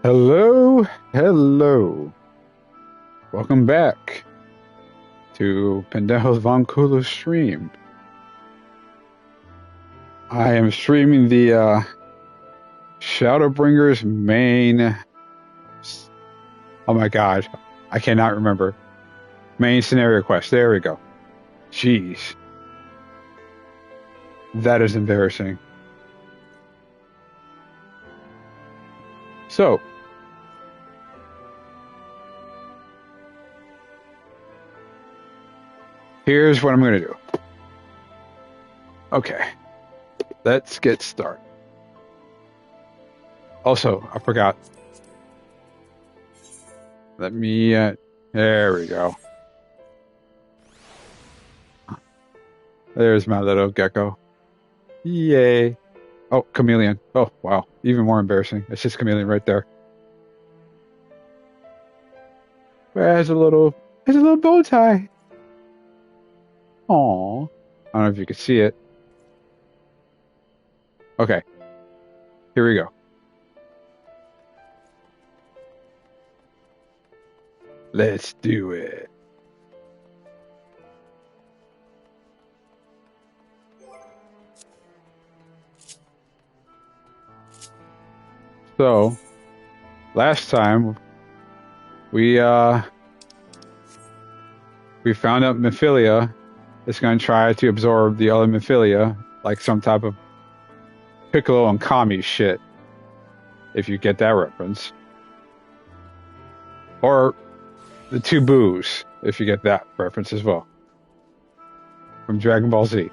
Hello, hello. Welcome back to Pendejo's Von Kulu's stream. I am streaming the Shadowbringers main. Oh my god, I cannot remember. Main scenario quest. There we go. Jeez. That is embarrassing. So, here's what I'm going to do. Okay, let's get started. Also, I forgot. Let me, there we go. There's my little gecko. Yay. Oh, chameleon. Oh, wow. Even more embarrassing. It's just chameleon right there. It has a little bow tie. Aww. I don't know if you can see it. Okay. Here we go. Let's do it. So, last time we found out Mephilia is going to try to absorb the other Mephilia, like some type of Piccolo and Kami shit, if you get that reference. Or the two Boos, if you get that reference as well. From Dragon Ball Z.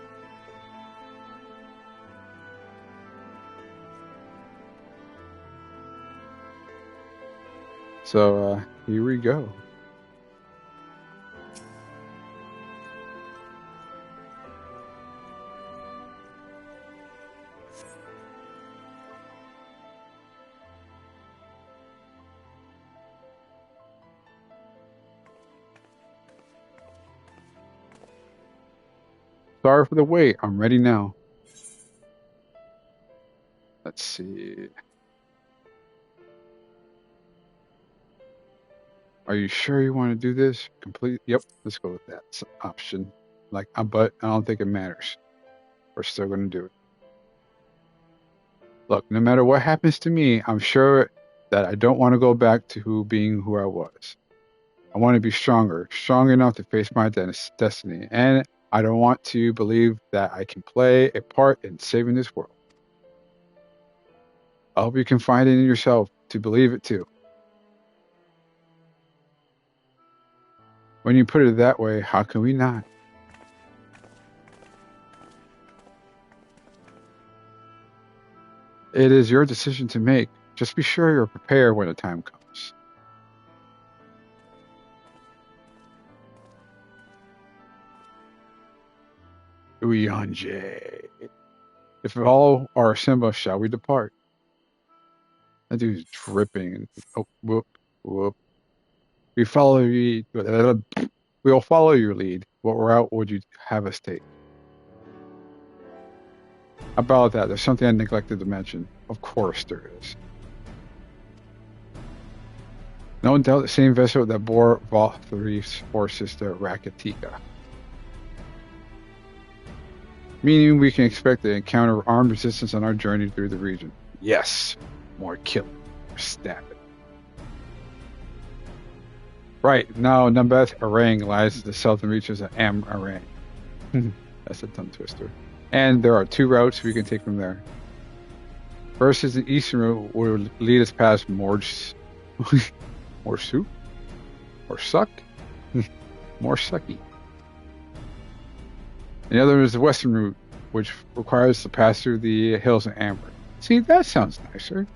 So, here we go. Sorry for the wait. I'm ready now. Let's see. Are you sure you want to do this? Complete. Yep. Let's go with that option. But I don't think it matters. We're still going to do it. Look, no matter what happens to me, I'm sure that I don't want to go back to being who I was. I want to be stronger, strong enough to face my destiny, and I don't want to believe that I can play a part in saving this world. I hope you can find it in yourself to believe it too. When you put it that way, how can we not? It is your decision to make. Just be sure you're prepared when the time comes. Uyanje. If all are assembled, shall we depart? That dude's dripping. Oh, whoop, whoop. We will follow your lead. What route would you have us take? About that, there's something I neglected to mention. Of course there is. No doubt the same vessel that bore Valthari's forces to Rakatika. Meaning we can expect to encounter armed resistance on our journey through the region. Yes, more killing, more stabbing. Right, now Nambeth Arang lies to the southern reaches of Am Arang. That's a tongue twister. And there are two routes we can take from there. First is the eastern route, where will lead us past Morsu? Or Suck? More sucky. And the other is the western route, which requires us to pass through the hills of Amber. See, that sounds nicer.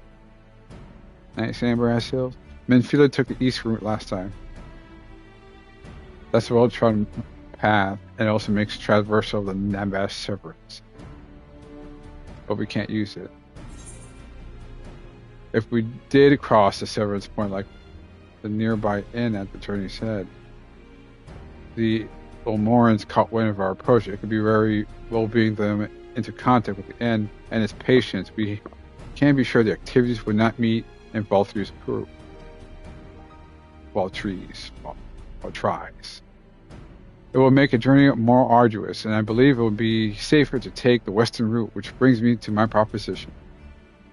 Nice amber-ass hills. Menfila took the east route last time. That's a well-trodden path, and it also makes traversal of the Nambas Severance. But we can't use it. If we did cross the Severance point, like the nearby inn at the Turning's Head, the Olmorans caught wind of our approach. It could be very well bring them into contact with the inn and its patients. We can be sure the activities would not meet in Balthu's group. Baltries. Baltries. It will make a journey more arduous, and I believe it will be safer to take the western route, which brings me to my proposition.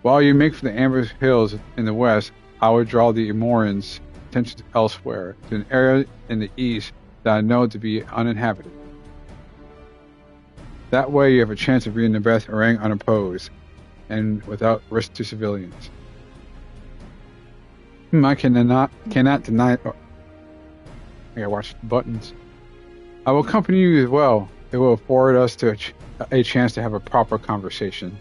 While you make for the Amber Hills in the west, I will draw the Emorans' attention elsewhere, to an area in the east that I know to be uninhabited. That way you have a chance of bringing the Beth Orang unopposed, and without risk to civilians. I cannot deny it. I gotta watch the buttons. I will accompany you as well. It will afford us to a chance to have a proper conversation.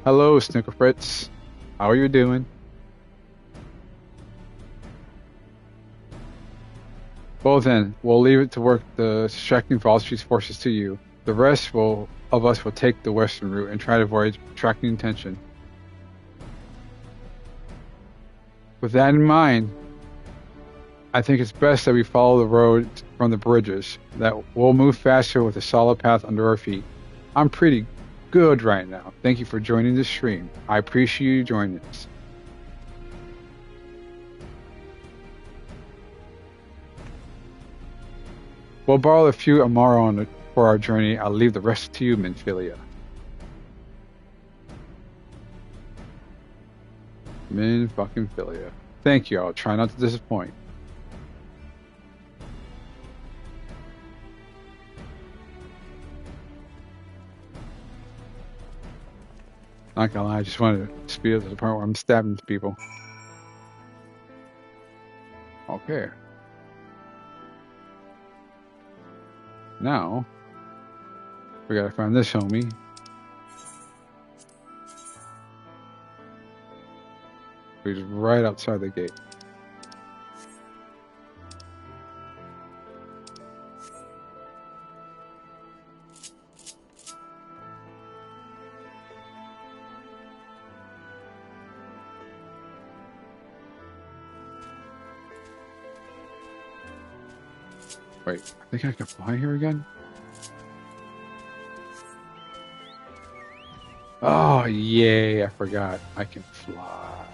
Hello, Snicker Fritz. How are you doing? Well then, we'll leave it to work the distracting Valstreet's forces to you. The rest of us will take the western route and try to avoid attracting attention. With that in mind, I think it's best that we follow the road from the bridges. That we'll move faster with a solid path under our feet. I'm pretty good right now. Thank you for joining the stream. I appreciate you joining us. We'll borrow a few Amaro for our journey. I'll leave the rest to you, Minfilia. Min-fucking-filia. Thank you. I'll try not to disappoint. Not gonna lie, I just wanted to speed up to the point where I'm stabbing people. Okay. Now, we gotta find this homie. He's right outside the gate. Wait, I think I can fly here again? Oh, yay, I forgot. I can fly.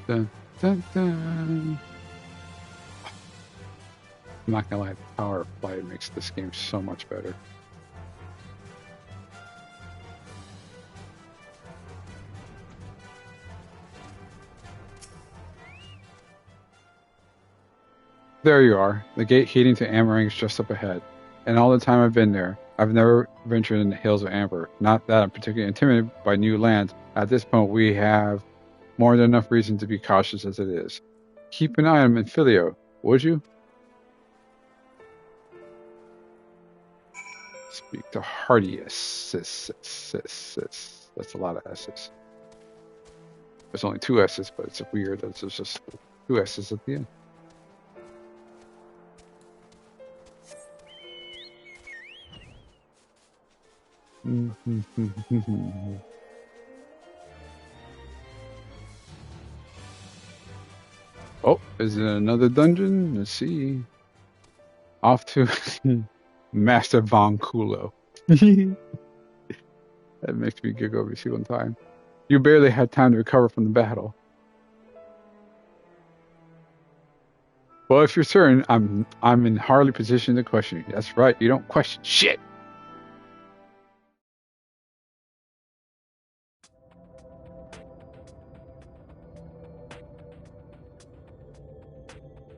Dun, dun, dun. I'm not gonna lie, the power of flight makes this game so much better. There you are. The gate heading to Amarang is just up ahead. And all the time I've been there, I've never ventured in the hills of Amber. Not that I'm particularly intimidated by new lands. At this point, we have more than enough reason to be cautious as it is. Keep an eye on Minfilio, would you? Speak to Hardius. That's a lot of S's. There's only 2 S's, but it's weird that there's just 2 S's at the end. Oh, is it another dungeon? Let's see. Off to Master Von Kulo. That makes me giggle every single time. You barely had time to recover from the battle. Well, if you're certain, I'm in hardly position to question you. That's right, you don't question shit.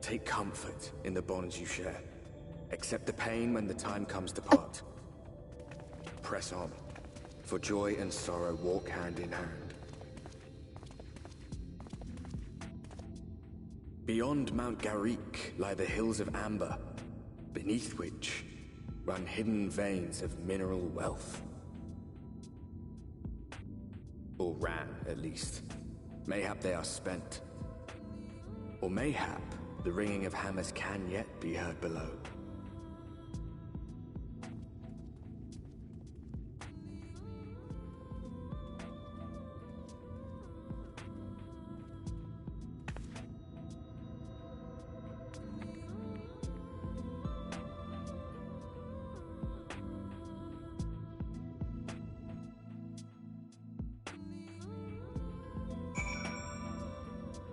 Take comfort in the bonds you share. Accept the pain when the time comes to part. Press on, for joy and sorrow walk hand in hand. Beyond Mount Garik lie the hills of Amber, beneath which run hidden veins of mineral wealth. Or ran, at least. Mayhap they are spent. Or mayhap the ringing of hammers can yet be heard below.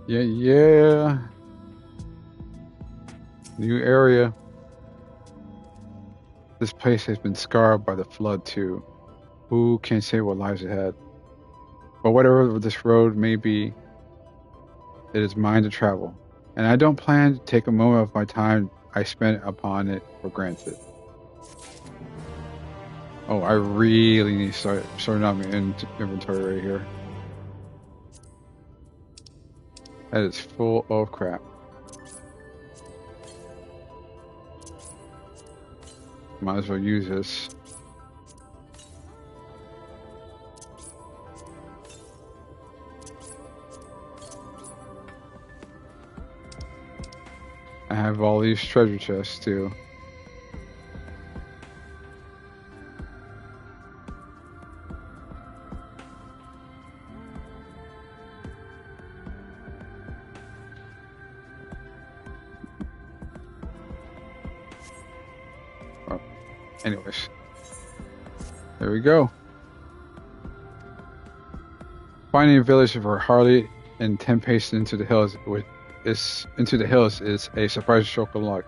Yeah. New area. This place has been scarred by the flood too. Who can say what lies ahead? But whatever this road may be, it is mine to travel. And I don't plan to take a moment of my time I spent upon it for granted. Oh, I really need to start sorting out my inventory right here. That is full of crap. Might as well use this. I have all these treasure chests too. Oh, anyways, there we go. Finding a village for Harley and 10 paces into the hills is a surprising stroke of luck,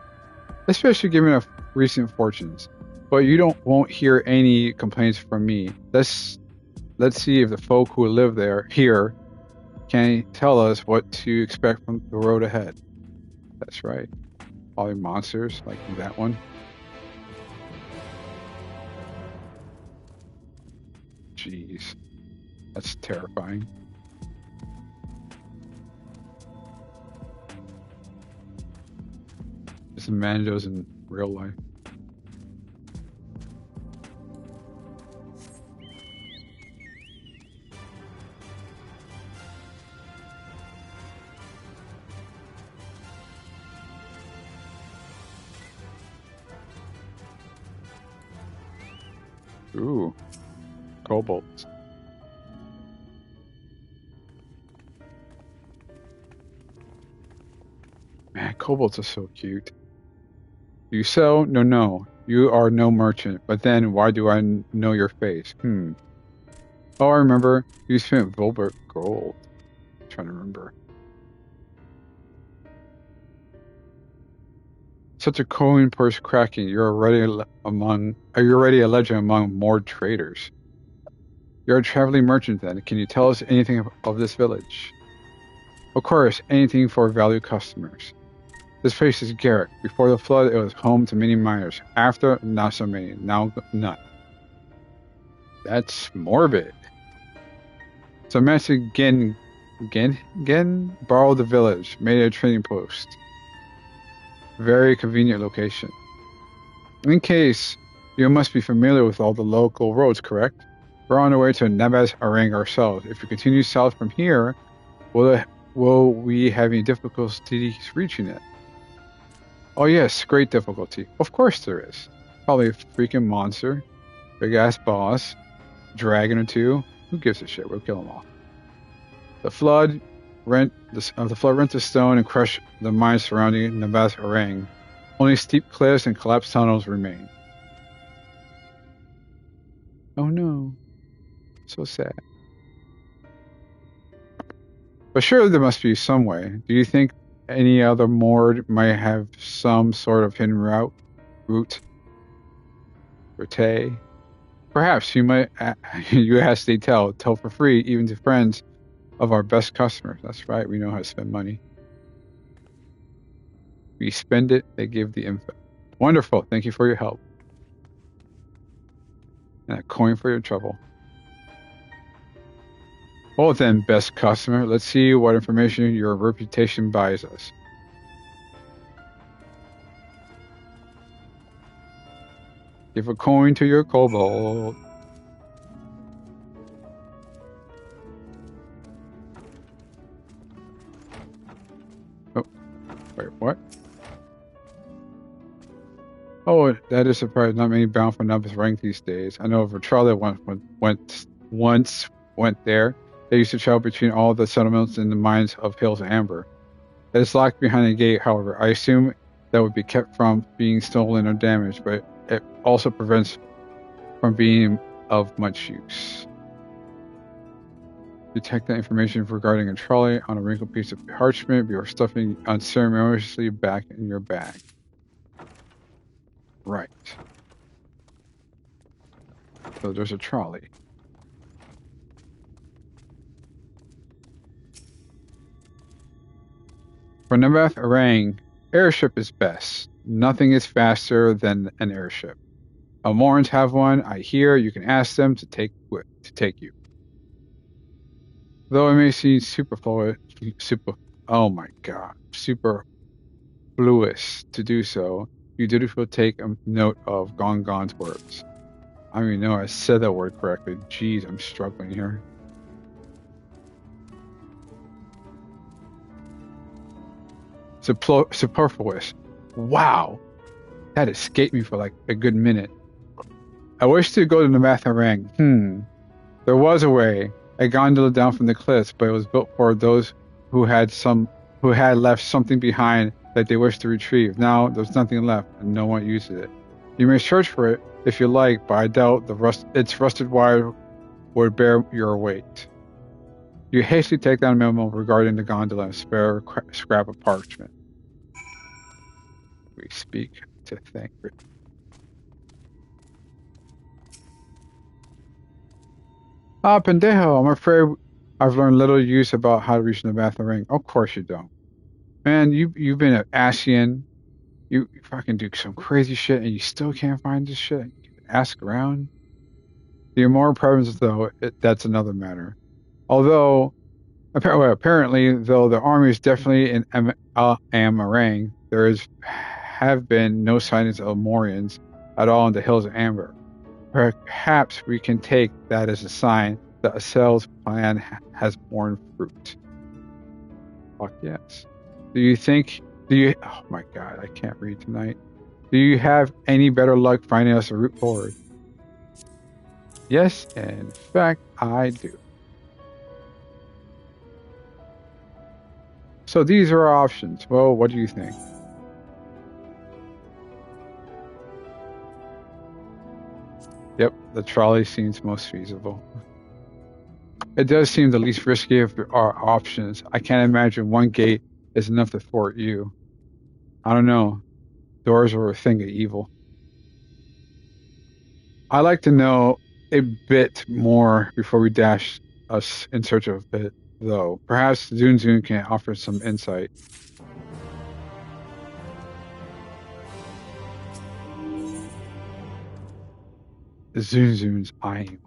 especially given our recent fortunes. But you won't hear any complaints from me. Let's see if the folk who live here can tell us what to expect from the road ahead. That's right. Probably monsters like that one. Jeez. That's terrifying. Just Mandos in real life. Ooh. Kobolds. Man, kobolds are so cute. You sell? No. You are no merchant. But then, why do I know your face? Oh, I remember. You spent Volbert gold. I'm trying to remember. Such a coin purse cracking. You're already a legend among more traders. You're a traveling merchant then. Can you tell us anything of this village? Of course, anything for valued customers. This place is Garrick. Before the flood, it was home to many miners. After, not so many. Now, none. That's morbid. So Master Gen borrowed the village, made it a trading post. Very convenient location. In case, you must be familiar with all the local roads, correct? We're on our way to Nabaz Arang ourselves. If we continue south from here, will we have any difficulties reaching it? Oh yes, great difficulty. Of course there is. Probably a freaking monster, big ass boss, dragon or two. Who gives a shit? We'll kill them all. The flood rent the stone and crushed the mines surrounding Nabaz Arang. Only steep cliffs and collapsed tunnels remain. Oh no. So sad. But surely there must be some way. Do you think any other Mord might have some sort of hidden route? Perhaps you might. You ask, they tell for free, even to friends of our best customers. That's right. We know how to spend money. We spend it. They give the info. Wonderful. Thank you for your help. And a coin for your trouble. Well then, best customer, let's see what information your reputation buys us. Give a coin to your kobold. Oh, wait, what? Oh, that is surprising. Not many bound for Nabas rank these days. I know of a trial that once went there. They used to travel between all the settlements in the mines of Hills Amber. It is locked behind a gate, however. I assume that would be kept from being stolen or damaged, but it also prevents from being of much use. Detect that information regarding a trolley on a wrinkled piece of parchment before stuffing unceremoniously back in your bag. Right. So there's a trolley. For Namath Orang, airship is best. Nothing is faster than an airship. Almorans have one. I hear you can ask them to take you. Though it may seem oh my god, superfluous to do so, you dutifully take a note of Gongon's words. I don't even know I said that word correctly. Jeez, I'm struggling here. Superfluous. Wow, that escaped me for like a good minute. I wish to go to the Matharang. There was a way, a gondola down from the cliffs, but it was built for those who had left something behind that they wished to retrieve. Now there's nothing left, and no one uses it. You may search for it if you like, but I doubt its rusted wire would bear your weight. You hastily take down a memo regarding the gondola and spare scrap of parchment. We speak to Thancred. Ah, pendejo, I'm afraid I've learned little use about how to reach the bathroom ring. Of course you don't. Man, you've been an Ascian. You fucking do some crazy shit and you still can't find this shit. You can ask around. The immoral problems, though, that's another matter. Although, apparently, though the army is definitely in Amarang, have been no signs of Morians at all in the hills of Amber. Perhaps we can take that as a sign that Asel's plan has borne fruit. Fuck yes. Oh my god, I can't read tonight. Do you have any better luck finding us a route forward? Yes, in fact, I do. So these are our options. Well, what do you think? Yep, the trolley seems most feasible. It does seem the least risky of our options. I can't imagine one gate is enough to thwart you. I don't know. Doors are a thing of evil. I like to know a bit more before we dash us in search of it, though. Perhaps Zun can offer some insight. Zun's eyeing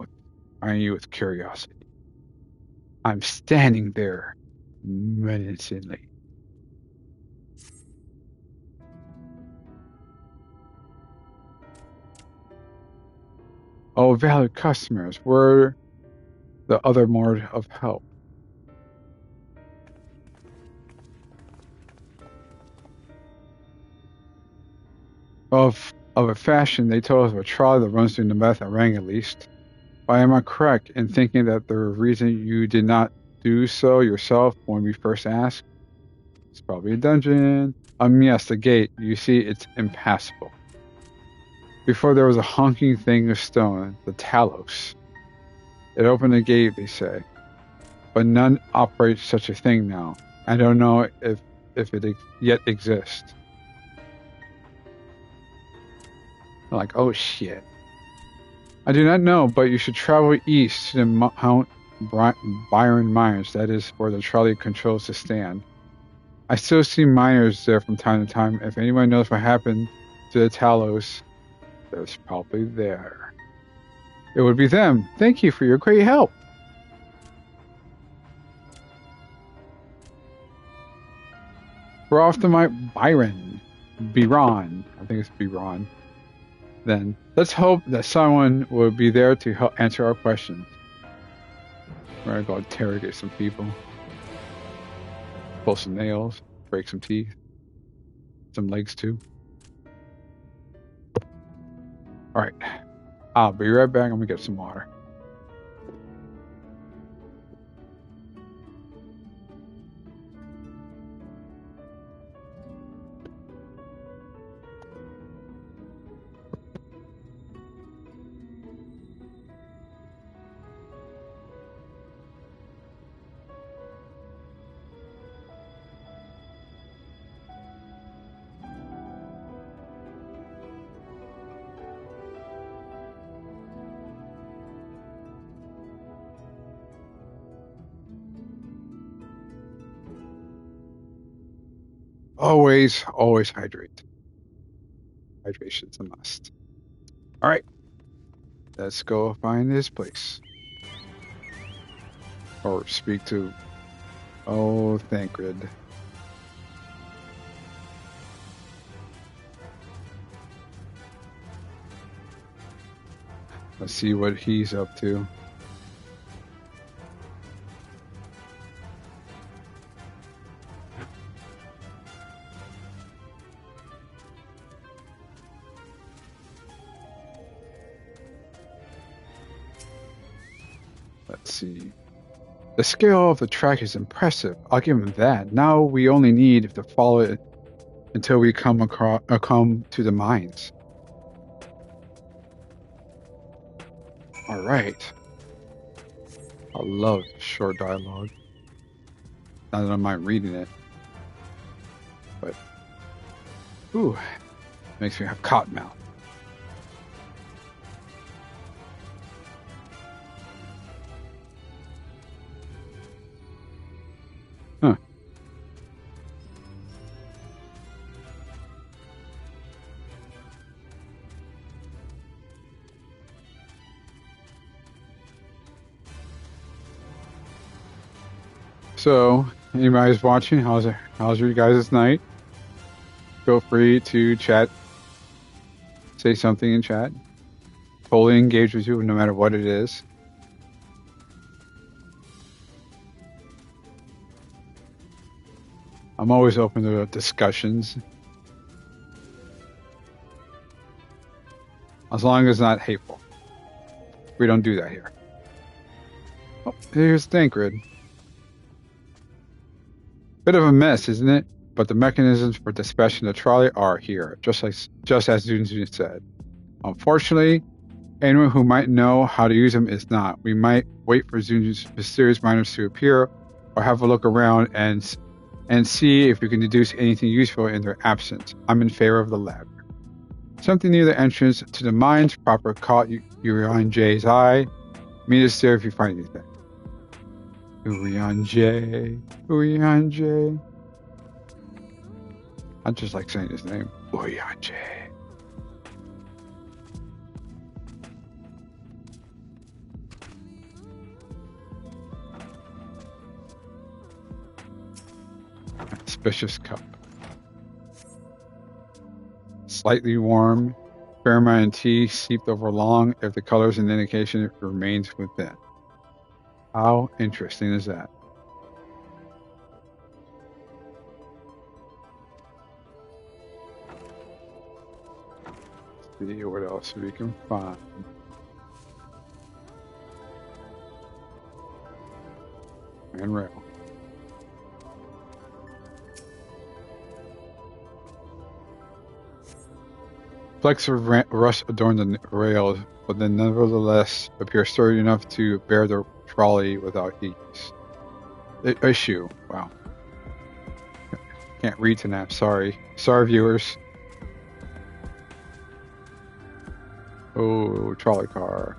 you with curiosity. I'm standing there menacingly. Oh, valued customers, we're the other mode of help. Of a fashion, they told us of a trolley that runs through Nemeth and Rang at least. Why am I correct in thinking that the reason you did not do so yourself when we first asked? It's probably a dungeon. Yes, the gate. You see, it's impassable. Before there was a honking thing of stone, the Talos. It opened the gate, they say. But none operate such a thing now. I don't know if it yet exists. I'm like, oh shit. I do not know, but you should travel east to the Mount Byron Mines. That is where the trolley controls to stand. I still see miners there from time to time. If anyone knows what happened to the Talos, there's probably there. It would be them. Thank you for your great help. We're off to my Byron. I think it's Biron. Then let's hope that someone will be there to help answer our questions. We're gonna go interrogate some people. Pull some nails, break some teeth, some legs too. Alright. I'll be right back. I'm gonna get some water. Always, always hydrate. Hydration's a must. All right, let's go find this place. Or speak to... Oh, Thancred. Let's see what he's up to. Let's see. The scale of the track is impressive. I'll give him that. Now we only need to follow it until we come to the mines. All right. I love short dialogue. Not that I mind reading it, but ooh, makes me have cotton mouth. Huh. So, anybody's watching? How's your guys' night? Feel free to chat, say something in chat. Totally engage with you no matter what it is. I'm always open to discussions. As long as it's not hateful. We don't do that here. Oh, here's Thancred. Bit of a mess, isn't it? But the mechanisms for dispatching the trolley are here, just as Zunzun said. Unfortunately, anyone who might know how to use them is not. We might wait for Zunzun's mysterious miners to appear, or have a look around and see if we can deduce anything useful in their absence. I'm in favor of the latter. Something near the entrance to the mines proper caught Urian J's eye. Meet us there if you find anything. Urian J. Urian J. I just like saying his name. Urian J. Auspicious cup. Slightly warm. Fair amount of tea seeped over long. If the color is an indication, it remains within. How interesting is that? Let's see what else we can find. And rail. Flecks of rust adorn the rails, but then nevertheless appear sturdy enough to bear the trolley without ease. Issue. Wow. Can't read tonight. Sorry. Sorry, viewers. Oh, trolley car.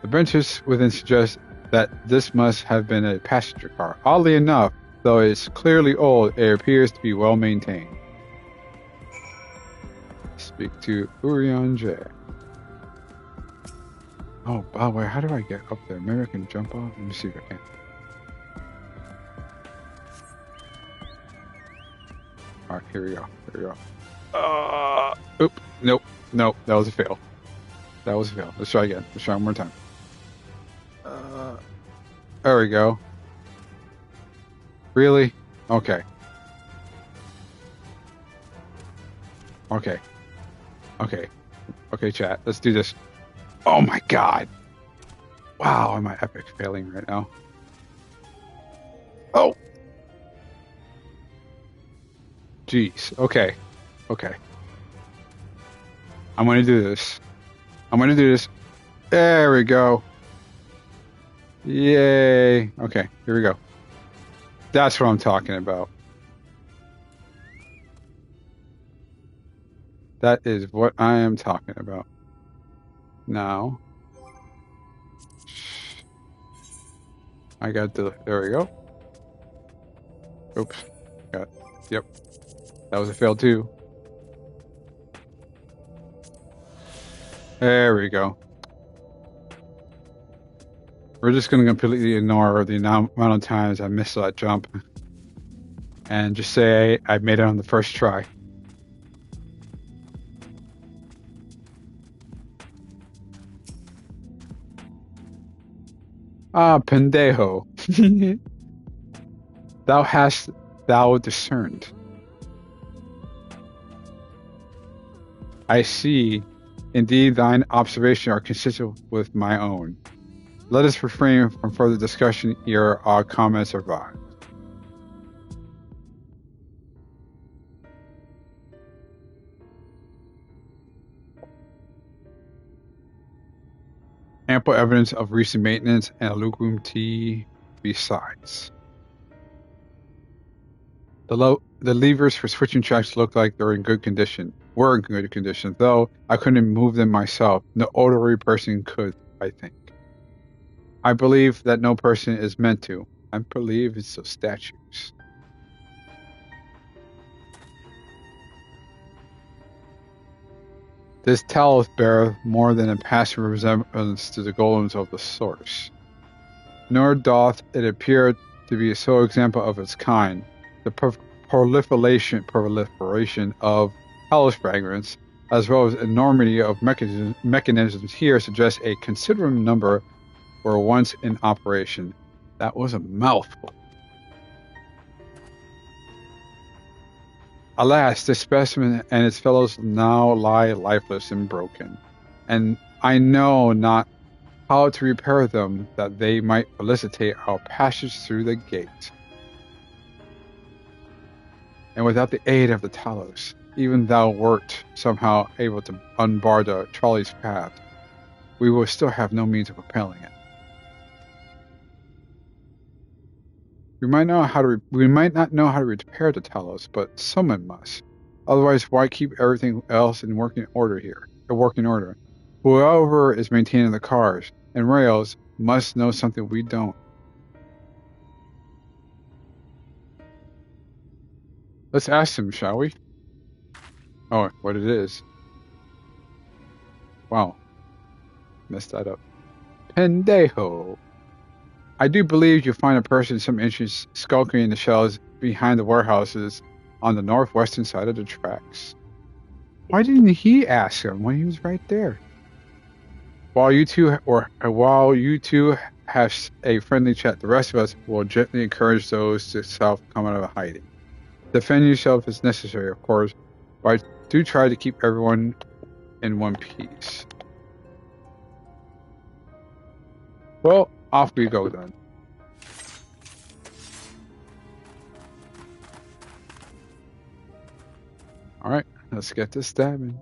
The benches within suggest that this must have been a passenger car. Oddly enough, though it's clearly old, it appears to be well maintained. Speak to Urian J. Oh, by the way, how do I get up there? Maybe I can jump off? Let me see if I can. Alright, here we go. Here we go. Oop. Nope. Nope. That was a fail. That was a fail. Let's try again. Let's try one more time. There we go. Really? Okay. Okay. Okay. Okay, chat. Let's do this. Oh my god. Wow, am I epic failing right now? Oh! Jeez. Okay. Okay. I'm gonna do this. I'm gonna do this. There we go. Yay. Okay, here we go. That's what I'm talking about. That is what I am talking about. Now, I got the, there we go. Oops. Got. Yep. That was a fail too. There we go. We're just going to completely ignore the amount of times I missed that jump and just say I made it on the first try. Ah, pendejo. Thou hast thou discerned. I see. Indeed, thine observations are consistent with my own. Let us refrain from further discussion ere our comments arrive. Ample evidence of recent maintenance and a lukewarm tea besides. The levers for switching tracks look like they're in good condition. Were in good condition, though I couldn't move them myself. No ordinary person could, I think. I believe that no person is meant to. I believe it's those statues. This talus beareth more than a passing resemblance to the golems of the source. Nor doth it appear to be a sole example of its kind. The proliferation of shadowbringers, as well as enormity of mechanisms here, suggests a considerable number were once in operation. That was a mouthful. Alas, this specimen and its fellows now lie lifeless and broken, and I know not how to repair them that they might felicitate our passage through the gate. And without the aid of the Talos, even thou wert somehow able to unbar the trolley's path, we will still have no means of propelling it. We might not know how to repair the Talos, but someone must. Otherwise, why keep everything else in working order here? Whoever is maintaining the cars and rails must know something we don't. Let's ask him, shall we? Oh, what it is. Wow. Messed that up. Pendejo. I do believe you'll find a person some inches skulking in the shells behind the warehouses on the northwestern side of the tracks. Why didn't he ask him when he was right there? While you two have a friendly chat, the rest of us will gently encourage those to come out of hiding. Defend yourself as necessary, of course, but do try to keep everyone in one piece. Well, off we go then. Alright, let's get to stabbing.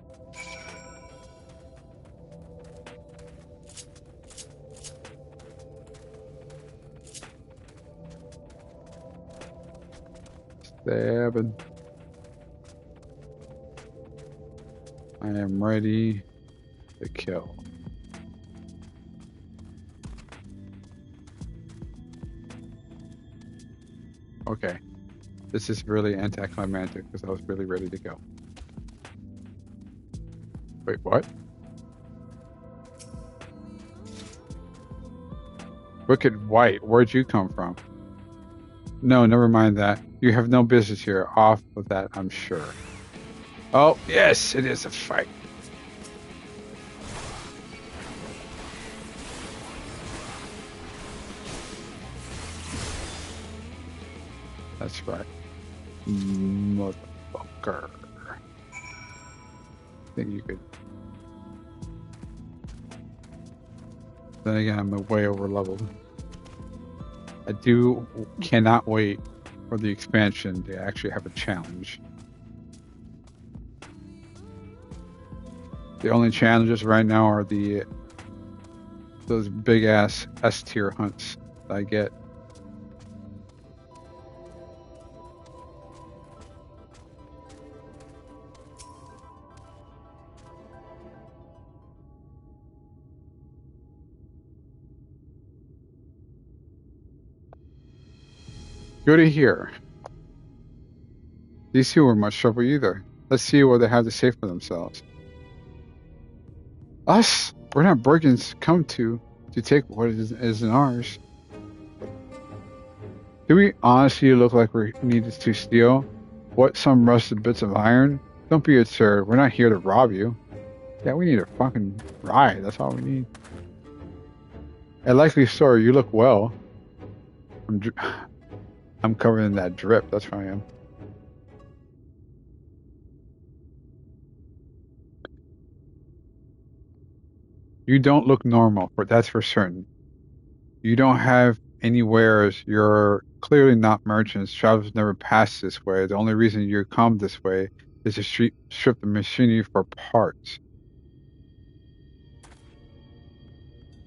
Stabbing. I am ready to kill. Okay. This is really anticlimactic because I was really ready to go. Wait, what? Wicked White, where'd you come from? No, never mind that. You have no business here. Off with that, I'm sure. Oh, yes, it is a fight. That's right. Motherfucker. I think you could. Then again, I'm way over leveled. I cannot wait for the expansion to actually have a challenge. The only challenges right now are those big ass S tier hunts that I get. Good to hear. These two were much trouble either. Let's see what they have to say for themselves. Us? We're not brigands come to take what isn't ours. Do we honestly look like we needed to steal? What, some rusted bits of iron? Don't be absurd. We're not here to rob you. Yeah, we need a fucking ride. That's all we need. A likely story. You look well. I'm covered in that drip. That's who I am. You don't look normal, but that's for certain. You don't have any wares. You're clearly not merchants. Travelers never pass this way. The only reason you come this way is to strip the machinery for parts.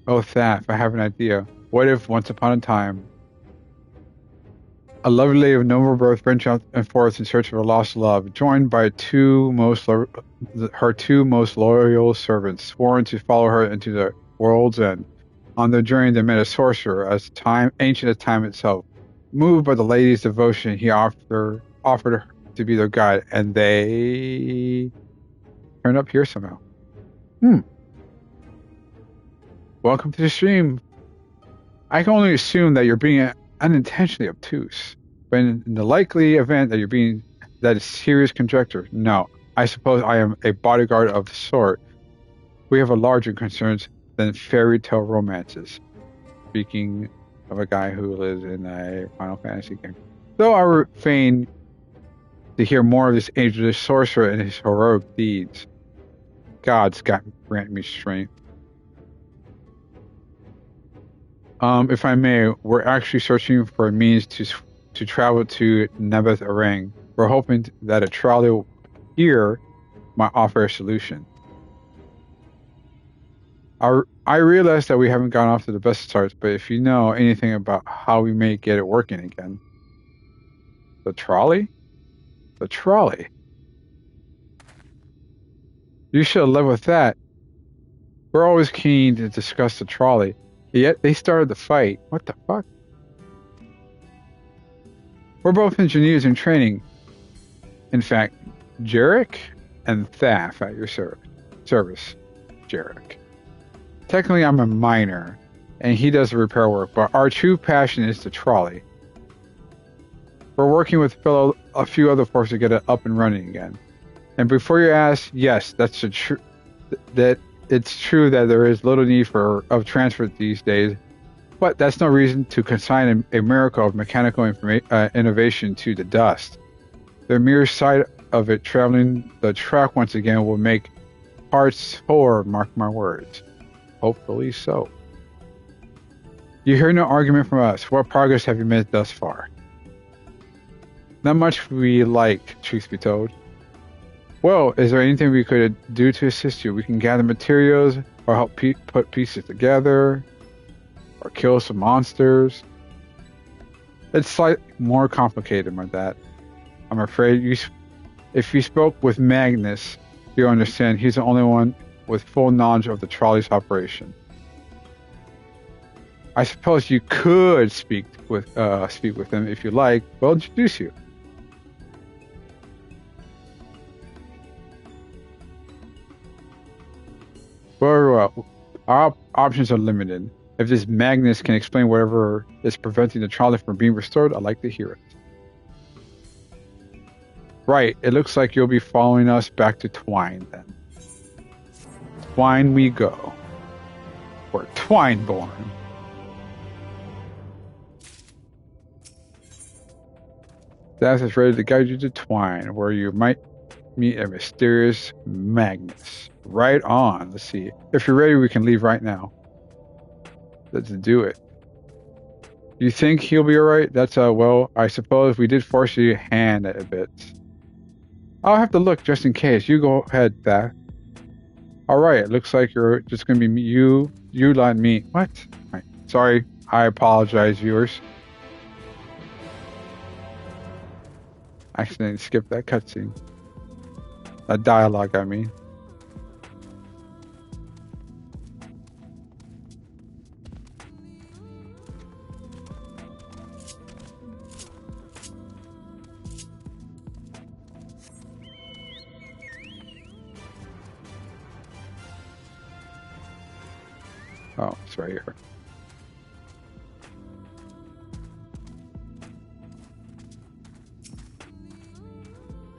Oh, Thaf, I have an idea. What if, once upon a time, a lovely lady of noble birth ventured out and forth in search of a lost love, joined by her two most loyal servants, sworn to follow her into the world's end. On their journey, they met a sorcerer, ancient as time itself. Moved by the lady's devotion, he offered her to be their guide, and they turned up here somehow. Welcome to the stream. I can only assume that you're being unintentionally obtuse, but in the likely event that that is serious conjecture, no. I suppose I am a bodyguard of the sort. We have a larger concerns than fairy tale romances. Speaking of a guy who lives in a Final Fantasy game. Though I would fain to hear more of this ageless sorcerer and his heroic deeds. Gods grant me strength. If I may, we're actually searching for a means to travel to Nebeth Arang. We're hoping that a trolley here might offer a solution. I realize that we haven't gotten off to the best starts, but if you know anything about how we may get it working again. The trolley? The trolley. You should have led with that. We're always keen to discuss the trolley. Yet they started the fight. What the fuck? We're both engineers in training. In fact, Jarek and Thaf at your service. Jarek. Technically, I'm a miner, and he does the repair work, but our true passion is the trolley. We're working with a few other folks to get it up and running again. And before you ask, yes, it's true that there is little need of transport these days, but that's no reason to consign a miracle of mechanical innovation to the dust. The mere sight of it traveling the track once again will make hearts sore, mark my words. Hopefully so. You hear no argument from us. What progress have you made thus far? Not much we like, truth be told. Well, is there anything we could do to assist you? We can gather materials, or help put pieces together, or kill some monsters. It's slightly more complicated than that. I'm afraid if you spoke with Magnus, you'll understand he's the only one with full knowledge of the trolley's operation. I suppose you could speak with him if you like. We'll introduce you. Well, our options are limited. If this Magnus can explain whatever is preventing the trolley from being restored, I'd like to hear it. Right, it looks like you'll be following us back to Twine then. Twine we go. We're Twine-born. That is ready to guide you to Twine, where you might meet a mysterious Magnus. Right on. Let's see. If you're ready, we can leave right now. Let's do it. You think he'll be alright? That's, well, I suppose we did force your hand a bit. I'll have to look just in case. You go ahead, Thaf. Alright, it looks like you're just going to be you and me. What? Right. Sorry, I apologize, viewers. I accidentally skipped that cutscene. That dialogue, I mean. Oh, it's right here.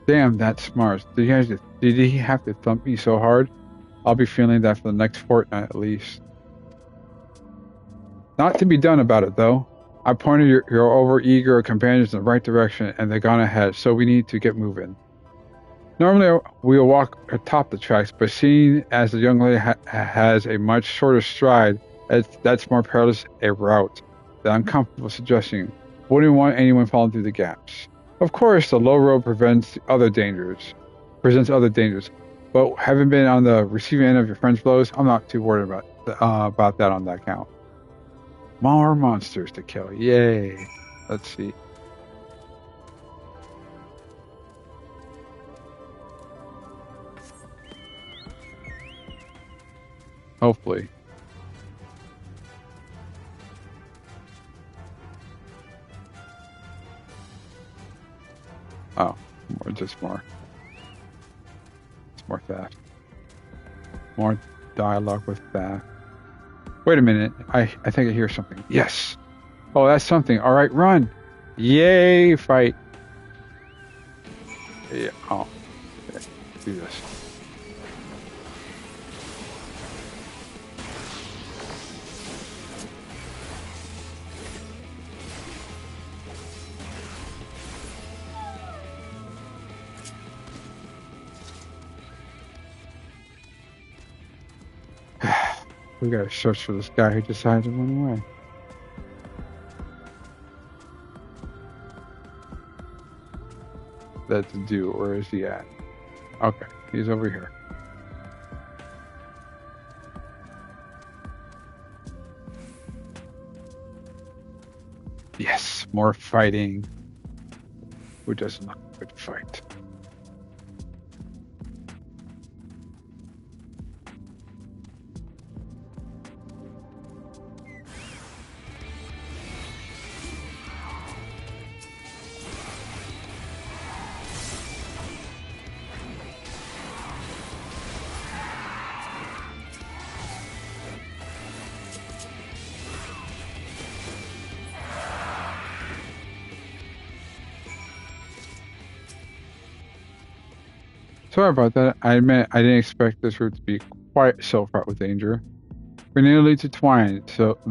Damn, that's smart. Did he have to thump me so hard? I'll be feeling that for the next fortnight at least. Not to be done about it, though. I pointed your over-eager companions in the right direction, and they've gone ahead, so we need to get moving. Normally, we'll walk atop the tracks, but seeing as the young lady has a much shorter stride, that's more perilous a route that I'm comfortable suggesting. Wouldn't want anyone falling through the gaps. Of course, the low road presents other dangers, but having been on the receiving end of your friend's blows, I'm not too worried about that on that count. More monsters to kill. Yay. Let's see. Hopefully. Oh, just more. It's more theft. More dialogue with theft. Wait a minute. I think I hear something. Yes. Oh, that's something. All right, run. Yay, fight. Yeah. Oh, okay. Do this. We gotta search for this guy who decided to run away. That's due. Where is he at? Okay, he's over here. Yes, more fighting. Who doesn't like a good fight? Sorry about that. I admit I didn't expect this route to be quite so fraught with danger. We're nearly to Twine, so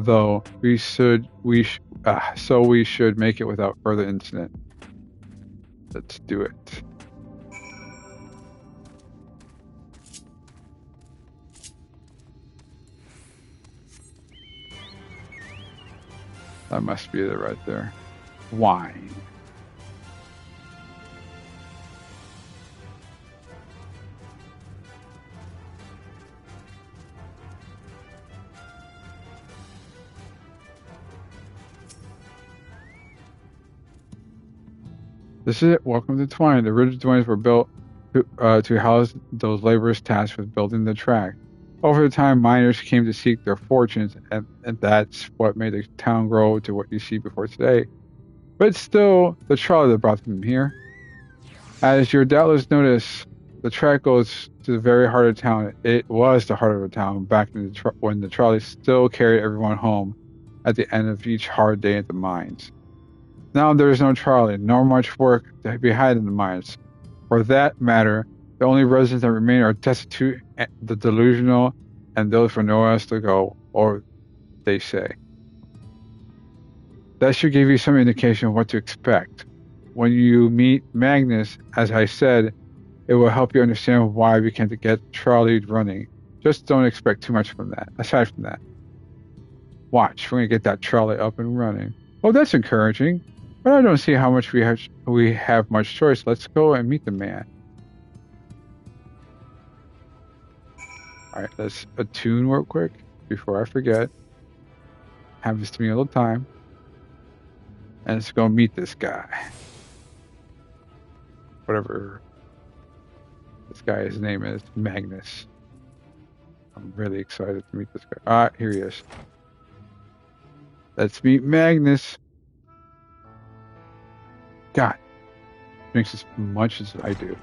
we should make it without further incident. Let's do it. That must be it right there. Wine. This is it. Welcome to Twine. The original dwellings were built to house those laborers tasked with building the track. Over time, miners came to seek their fortunes, and that's what made the town grow to what you see before today. But still, the trolley that brought them here. As you'll doubtless notice, the track goes to the very heart of town. It was the heart of the town back in when the trolley still carried everyone home at the end of each hard day at the mines. Now there is no trolley, nor much work to be had in the mines. For that matter, the only residents that remain are destitute, the delusional, and those for nowhere else to go, or they say. That should give you some indication of what to expect. When you meet Magnus, as I said, it will help you understand why we can't get the trolley running. Just don't expect too much from that. Aside from that, watch, we're gonna get that trolley up and running. Oh, that's encouraging. But I don't see how much we have much choice. Let's go and meet the man. All right, let's attune real quick before I forget. Have this to me a little time. And let's go meet this guy. Whatever this guy's name is, Magnus. I'm really excited to meet this guy. Ah, here he is. Let's meet Magnus. God, makes as much as I do.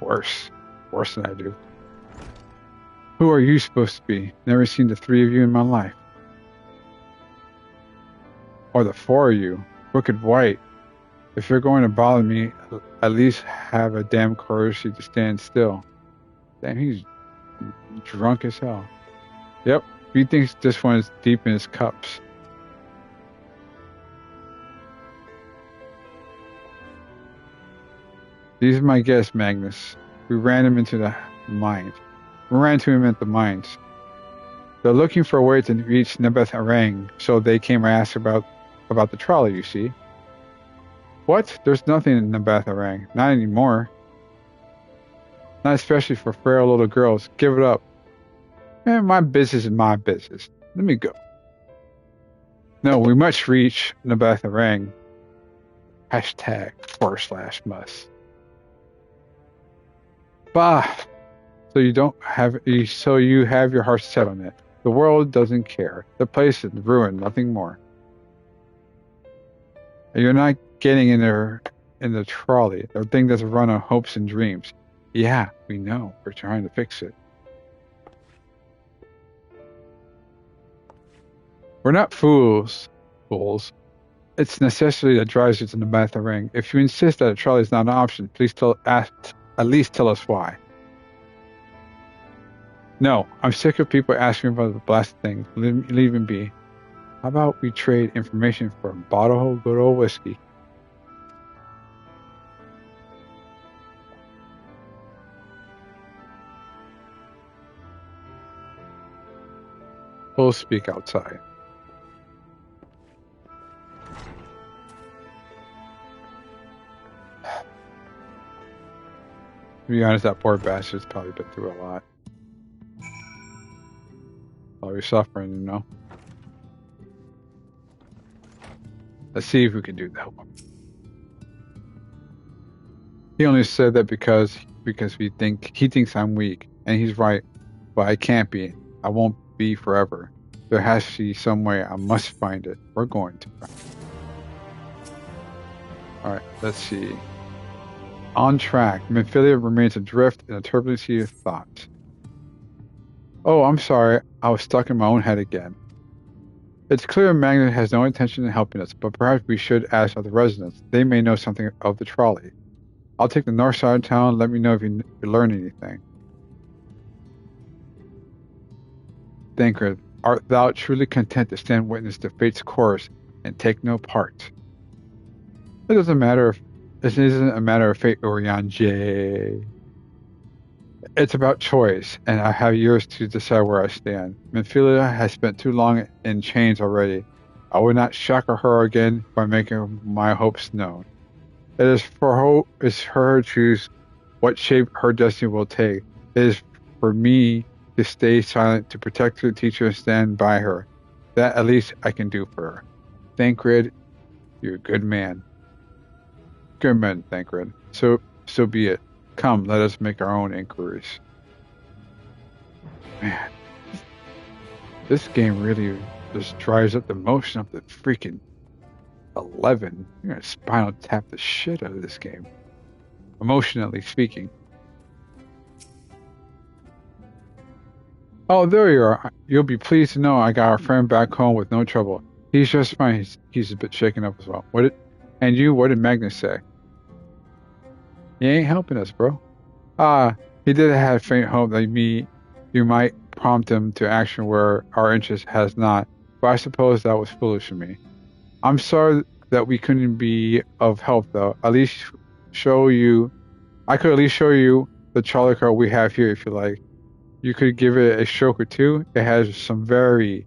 Worse than I do. Who are you supposed to be? Never seen the three of you in my life. Or the four of you. Wicked white. If you're going to bother me, at least have a damn courtesy to stand still. Damn, he's drunk as hell. Yep, he thinks this one is deep in his cups. These are my guests, Magnus. We ran him into the mines. We ran to him at the mines. They're looking for a way to reach Nebeth Arang, so they came and asked about the trolley, you see. What? There's nothing in Nebeth Arang. Not anymore. Not especially for frail little girls. Give it up. Man, my business is my business. Let me go. No, we must reach Nebeth Arang. #/must. Bah! So you have your heart set on it. The world doesn't care. The place is ruined, nothing more. You're not getting in the trolley. The thing doesn't run on hopes and dreams. Yeah, we know. We're trying to fix it. We're not fools. It's necessity that drives you to the Nebeth Arang. If you insist that a trolley is not an option, please at least tell us why. No, I'm sick of people asking about the blasted thing. Leave him be. How about we trade information for a bottle of good old whiskey? We'll speak outside. To be honest, that poor bastard's probably been through a lot. Probably suffering, you know. Let's see if we can do that one. He only said that because he thinks I'm weak, and he's right. But I can't be. I won't be forever. There has to be some way. I must find it. We're going to. All right. Let's see. On track. Memphilia remains adrift in a turbulent sea of thought. Oh, I'm sorry. I was stuck in my own head again. It's clear Magnus has no intention in helping us, but perhaps we should ask other residents. They may know something of the trolley. I'll take the north side of town. Let me know if you learn anything. Thancred, art thou truly content to stand witness to fate's course and take no part? It isn't a matter of fate, Orion J. It's about choice, and I have years to decide where I stand. Memphilia has spent too long in chains already. I would not shackle her again by making my hopes known. It is her to choose what shape her destiny will take. It is for me to stay silent, to protect her, teach her, and stand by her. That at least I can do for her. Thancred, you're a good man. Good man, Thancred. So be it. Come, let us make our own inquiries. Man, this game really just drives up the motion of the freaking 11. You're gonna spinal tap the shit out of this game. Emotionally speaking. Oh, there you are. You'll be pleased to know I got our friend back home with no trouble. He's just fine. He's a bit shaken up as well. What did Magnus say? He ain't helping us, bro. He did have a faint hope that you might prompt him to action where our interest has not, but I suppose that was foolish of me. I'm sorry that we couldn't be of help, though. I could at least show you the trolley car we have here, if you like. You could give it a stroke or two. It has some very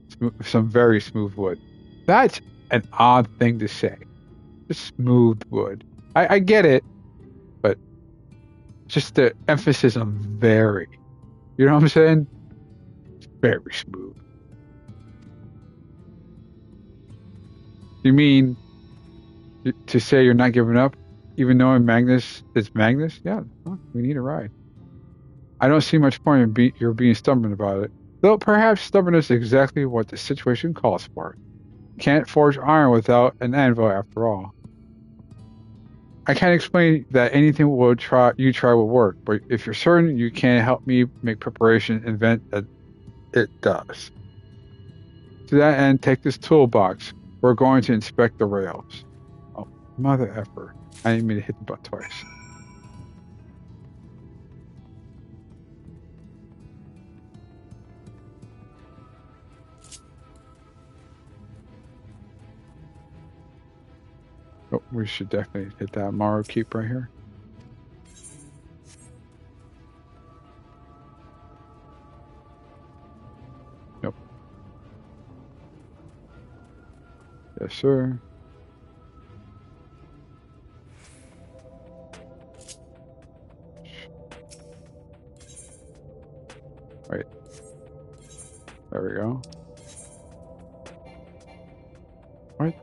smooth wood. That's an odd thing to say. Smooth wood. I get it. But just the emphasis on very. You know what I'm saying? It's very smooth. You mean to say you're not giving up? Even knowing Magnus is Magnus? Yeah, we need a ride. I don't see much point in your being stubborn about it. Though perhaps stubbornness is exactly what the situation calls for. Can't forge iron without an anvil after all. I can't explain that anything you try will work, but if you're certain you can help me make preparation, invent that it does. To that end, take this toolbox. We're going to inspect the rails. Oh, mother effer. I didn't mean to hit the button twice. Oh, we should definitely hit that Morrow Keep right here. Nope. Yes, sir. Right. There we go. What?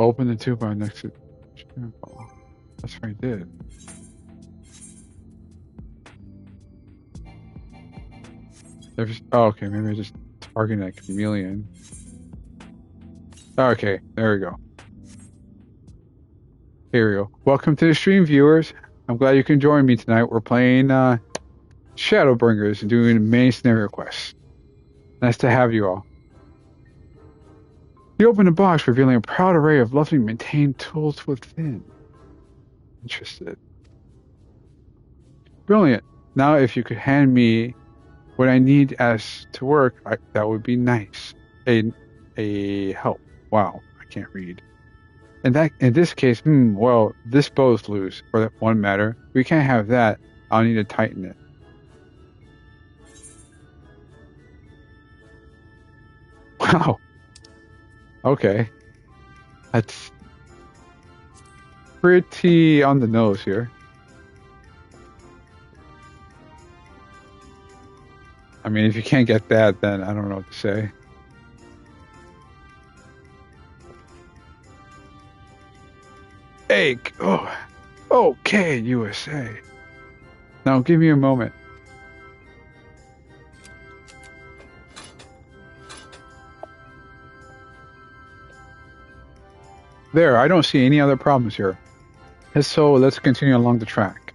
Open the toolbar next to... That's what I did. Oh, okay, maybe I just targeted that chameleon. Okay, there we go. Here we go. Welcome to the stream, viewers. I'm glad you can join me tonight. We're playing Shadowbringers and doing main scenario quests. Nice to have you all. You open the box, revealing a proud array of lovely maintained tools within. Interested. Brilliant. Now, if you could hand me what I need as to work, that would be nice. A help. Wow, I can't read. In this case, well, this bow's loose, for that one matter. We can't have that. I'll need to tighten it. Wow. Okay. That's pretty on the nose here. I mean, if you can't get that, then I don't know what to say. Hey, oh, okay, USA. Now give me a moment. There, I don't see any other problems here. So let's continue along the track.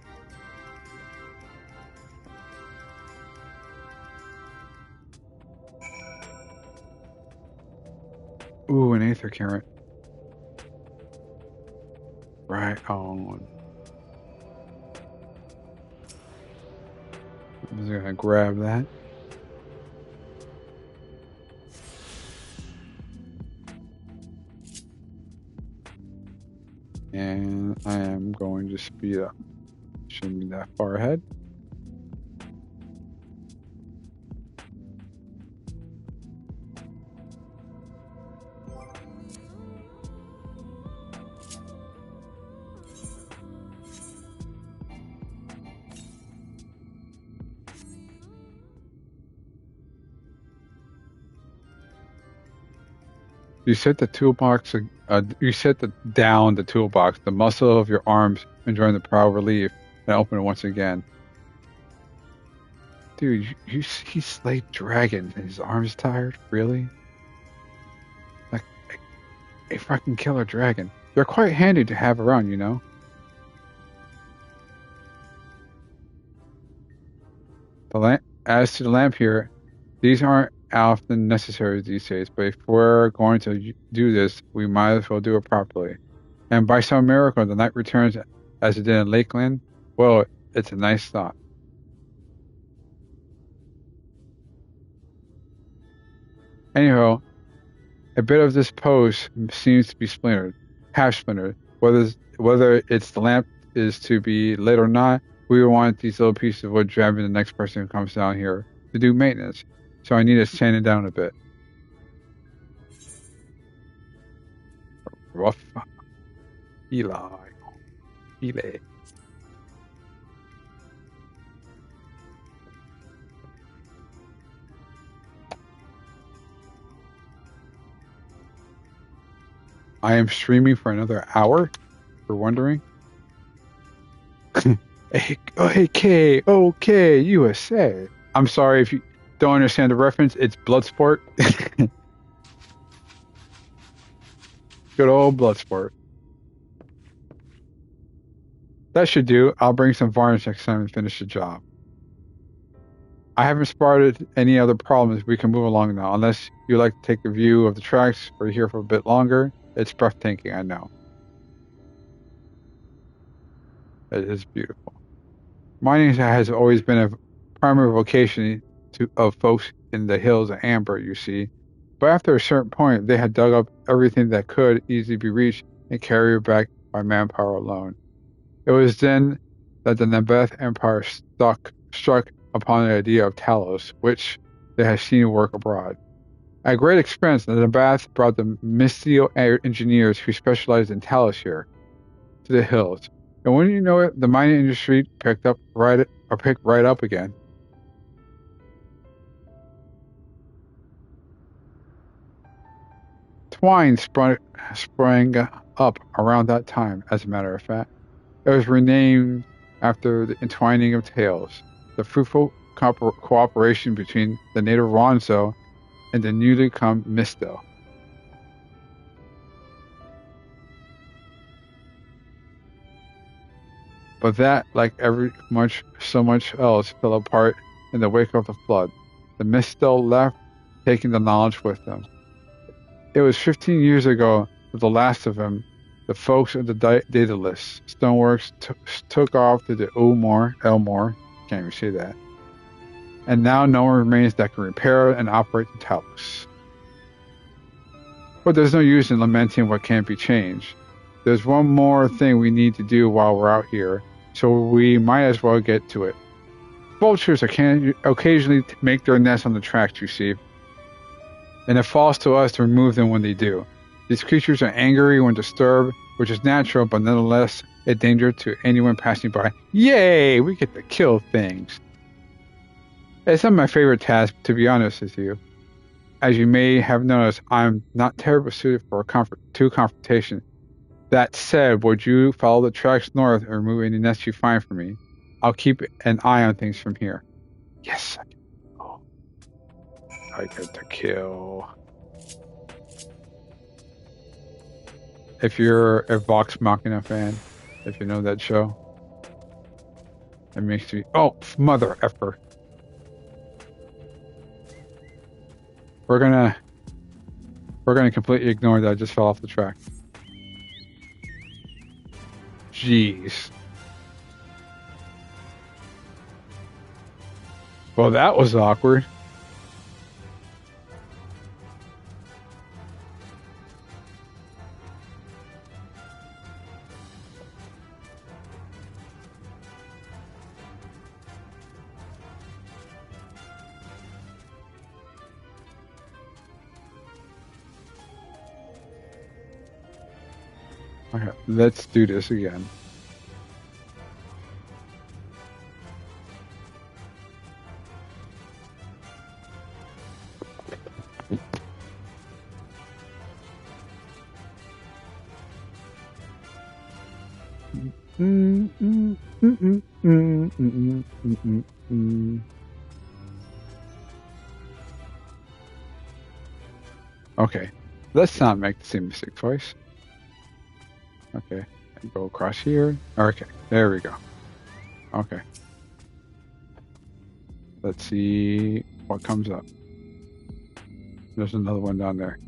Ooh, an aether current. Right on. I'm just gonna grab that. And I am going to speed up. Shouldn't be that far ahead. You set the toolbox. You set down the toolbox, the muscle of your arms, enjoying the proud relief, and open it once again. Dude, he slayed dragons and his arms tired? Really? Like a fucking killer dragon. They're quite handy to have around, you know? As to the lamp here, these aren't often necessary these days, but if we're going to do this, we might as well do it properly. And by some miracle, the night returns as it did in Lakeland. Well, it's a nice thought. Anyhow, a bit of this pose seems to be half splintered. Whether it's the lamp is to be lit or not, we want these little pieces of wood driving the next person who comes down here to do maintenance. So I need to sand it down a bit. Rough. Eli. I am streaming for another hour, if you're wondering. Okay, USA. I'm sorry if you don't understand the reference. It's Bloodsport. Good old Bloodsport. That should do. I'll bring some varnish next time and finish the job. I haven't spotted any other problems. We can move along now. Unless you like to take a view of the tracks or here for a bit longer. It's breathtaking, I know. It is beautiful. Mining has always been a primary vocation of folks in the hills of Amber, you see. But after a certain point, they had dug up everything that could easily be reached and carried back by manpower alone. It was then that the Nabeth Empire struck upon the idea of Talos, which they had seen work abroad. At great expense, the Nabath brought the Mistio engineers who specialized in Talos here to the hills. And when you know it, the mining industry picked right up again. Twine sprang up around that time, as a matter of fact. It was renamed after the entwining of tales, the fruitful cooperation between the native Ronzo and the newly come Misto. But that, like so much else, fell apart in the wake of the flood. The Misto left, taking the knowledge with them. It was 15 years ago that the last of them, the folks of the Daedalus Stoneworks, took off to the Elmore, can't even say that. And now no one remains that can repair and operate the Talos. But there's no use in lamenting what can't be changed. There's one more thing we need to do while we're out here, so we might as well get to it. Vultures occasionally make their nests on the tracks, you see, and it falls to us to remove them when they do. These creatures are angry when disturbed, which is natural, but nonetheless a danger to anyone passing by. Yay! We get to kill things. It's not my favorite task, to be honest with you. As you may have noticed, I'm not terribly suited for confrontation. That said, would you follow the tracks north and remove any nests you find for me? I'll keep an eye on things from here. Yes, I get to kill. If you're a Vox Machina fan, if you know that show, it makes me... Oh, mother effer. We're gonna completely ignore that I just fell off the track. Jeez. Well, that was awkward. Okay, let's do this again. Okay, let's not make the same mistake twice. Okay, go across here. Okay, there we go. Okay. Let's see what comes up. There's another one down there.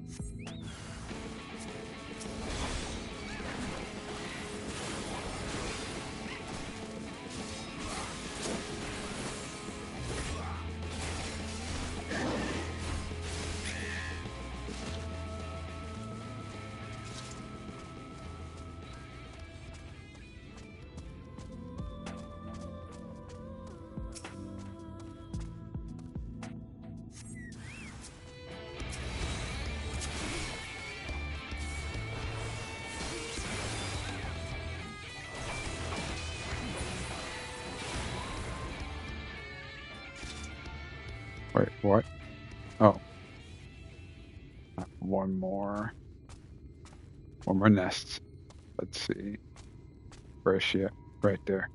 Wait, what? Oh. One more nest. Let's see. Where is she at? Right there.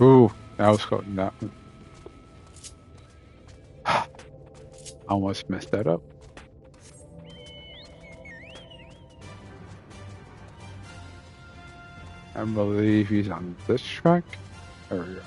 Ooh, that was close. No. I almost messed that up. I believe he's on this track. There we go.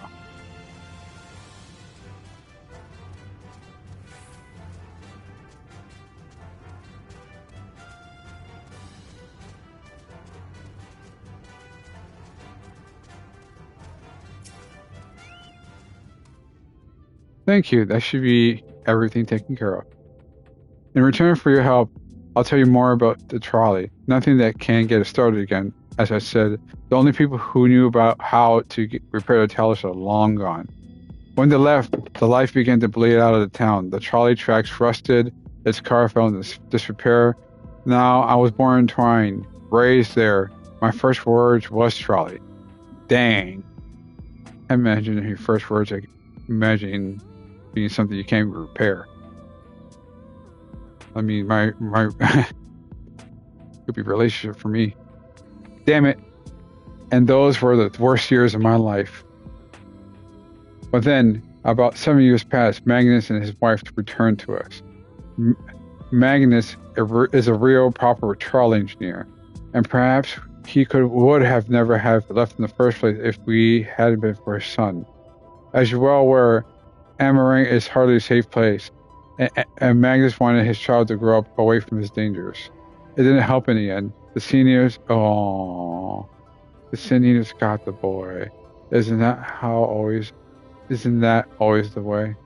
Thank you. That should be everything taken care of. In return for your help, I'll tell you more about the trolley. Nothing that can get us started again. As I said, the only people who knew about how to repair the talus are long gone. When they left, the life began to bleed out of the town. The trolley tracks rusted, its car fell into disrepair. Now, I was born in Twine, raised there. My first words was trolley. Dang. Imagine your first words, like, imagine being something you can't repair. I mean, my could be relationship for me. Damn it. And those were the worst years of my life. But then, about 7 years passed, Magnus and his wife returned to us. Magnus is a real proper trolley engineer, and perhaps he would have never have left in the first place if we hadn't been for his son. As you're well aware, Amarang is hardly a safe place, and Magnus wanted his child to grow up away from his dangers. It didn't help in the end. The seniors got the boy. Isn't that always the way?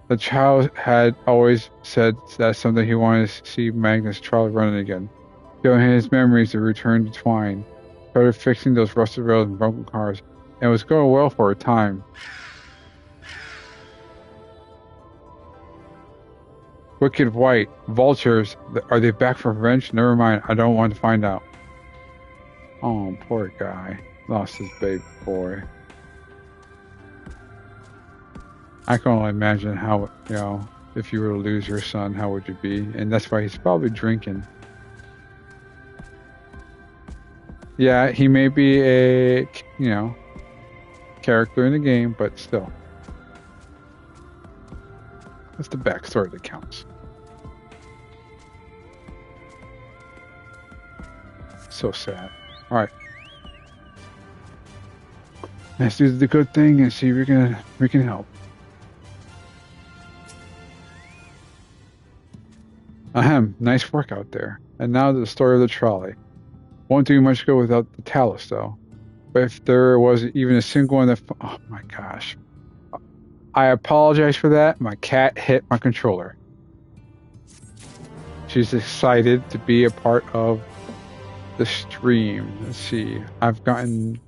The child had always said that's something he wanted to see Magnus try running again. Showing his memories to return to Twine. Started fixing those rusted rails and broken cars, and it was going well for a time. Wicked White, vultures, are they back for revenge? Never mind, I don't want to find out. Oh, poor guy. Lost his baby boy. I can only imagine how, if you were to lose your son, how would you be? And that's why he's probably drinking. Yeah, he may be a, character in the game, but still. That's the backstory that counts. So sad. Alright. Let's do the good thing and see if we can help. Ahem, nice work out there. And now the story of the trolley. Won't do much good without the talus, though. But if there was even a single one that... Oh my gosh. I apologize for that. My cat hit my controller. She's excited to be a part of the stream. Let's see. I've gotten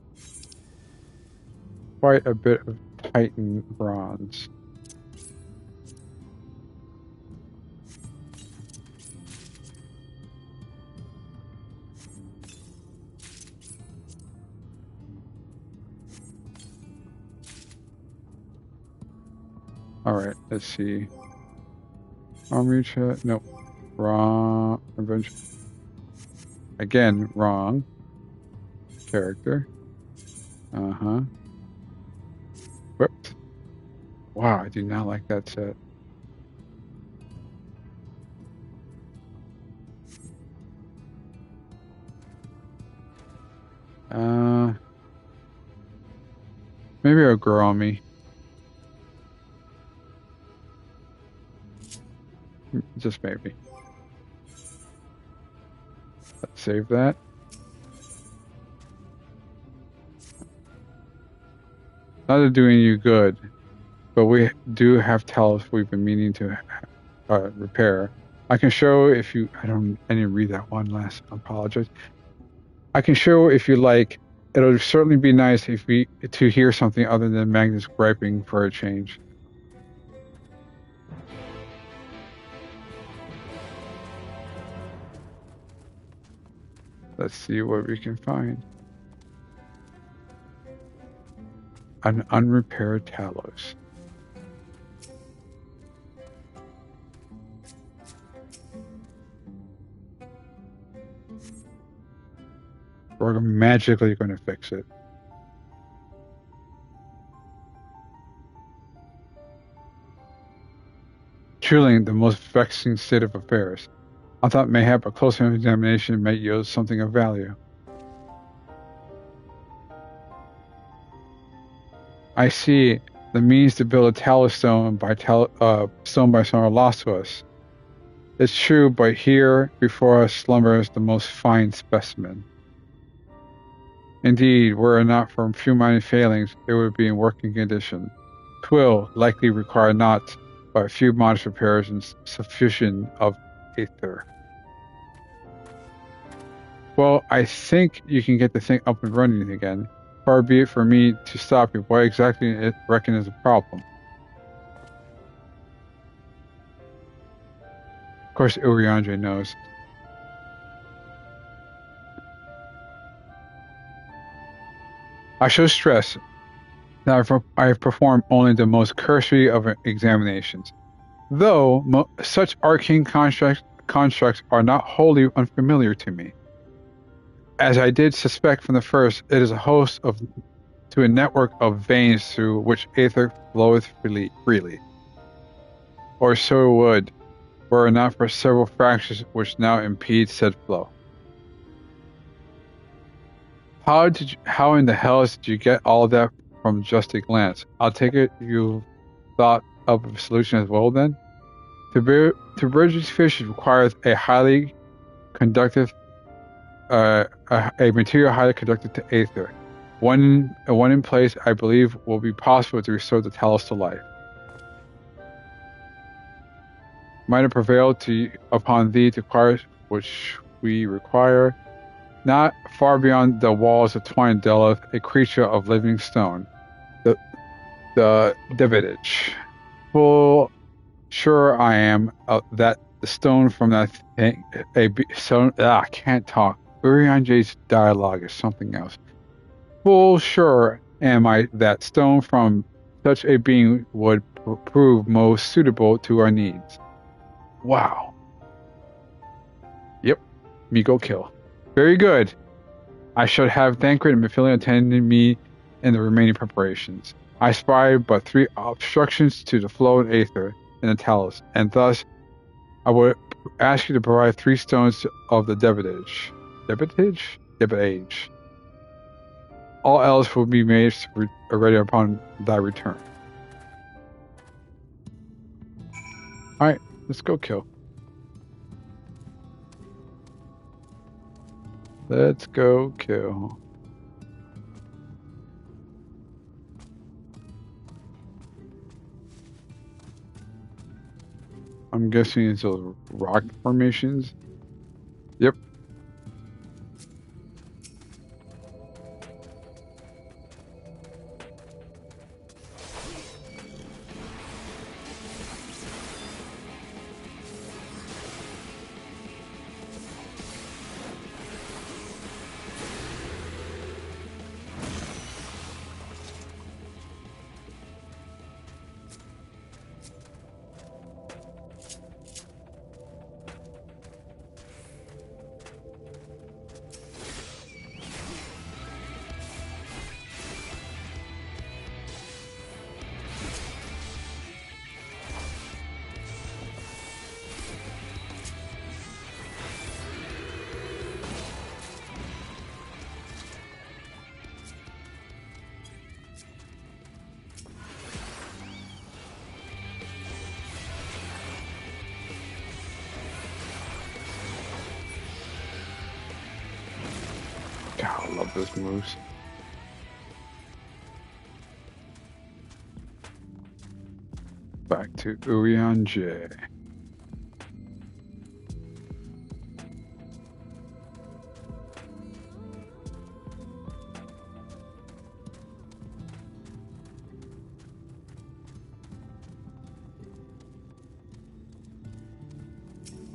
quite a bit of Titan bronze. Alright, let's see. Armory chat. Nope. Wrong. Adventure. Again, wrong. Character. Uh-huh. Whoops. Wow, I do not like that set. Maybe it'll grow on me. Just maybe. Let's save that. Not to do you good, but we do have talus we've been meaning to repair. I can show if you... I didn't read that one last. I apologize. I can show if you like. It'll certainly be nice to hear something other than Magnus griping for a change. Let's see what we can find. An unrepaired talus. We're magically going to fix it. truly the most vexing state of affairs. I thought mayhap a closer examination might yield something of value. I see the means to build a talus stone by stone are lost to us. It's true, but here before us slumbers the most fine specimen. Indeed, were it not for a few minor failings, it would be in working condition. 'Twill likely require not but a few modest repairs and sufficient of aether. Well, I think you can get the thing up and running again. Far be it for me to stop you. What exactly it reckon is the problem? Of course, Uriandre knows. I shall stress that I have performed only the most cursory of examinations, though such arcane constructs are not wholly unfamiliar to me. As I did suspect from the first, it is a host to a network of veins through which aether floweth freely. Or so it would, were it not for several fractures which now impede said flow. How in the hell did you get all of that from just a glance? I'll take it you thought of a solution as well then? To bridge these fishes requires a highly conductive a material highly conductive to aether. One in place, I believe, will be possible to restore the talus to life. Might have prevailed upon thee to acquire which we require. Not far beyond the walls of twine dwelleth a creature of living stone, the Davidage. Full sure I am that the stone from that thing, I can't talk. Urianje's dialogue is something else. Full sure am I that stone from such a being would prove most suitable to our needs. Wow. Yep, me go kill. Very good. I should have Thancred and Mephilia attending me in the remaining preparations. I spy but 3 obstructions to the flow of aether in the talus, and thus I would ask you to provide 3 stones of the Davidage. Davidage. All else will be made ready upon thy return. Alright, let's go kill. Let's go kill. I'm guessing it's those rock formations. Yep. God, I love those moves. Back to Urianj.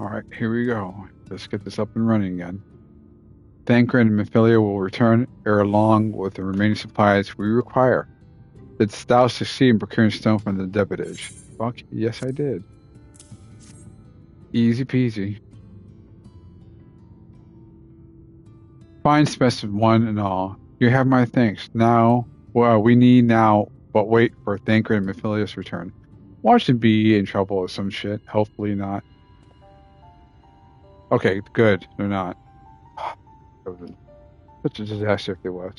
Alright, here we go. Let's get this up and running again. Thancred and Mephilia will return ere long with the remaining supplies we require. Didst thou succeed in procuring stone from the Davidage? Fuck, yes I did. Easy peasy. Fine specimen one and all. You have my thanks. Now, well, we need now but wait for Thancred and Mephilia's return. Watch them be in trouble or some shit. Hopefully not. Okay, good. They're not. That was such a disaster if they was.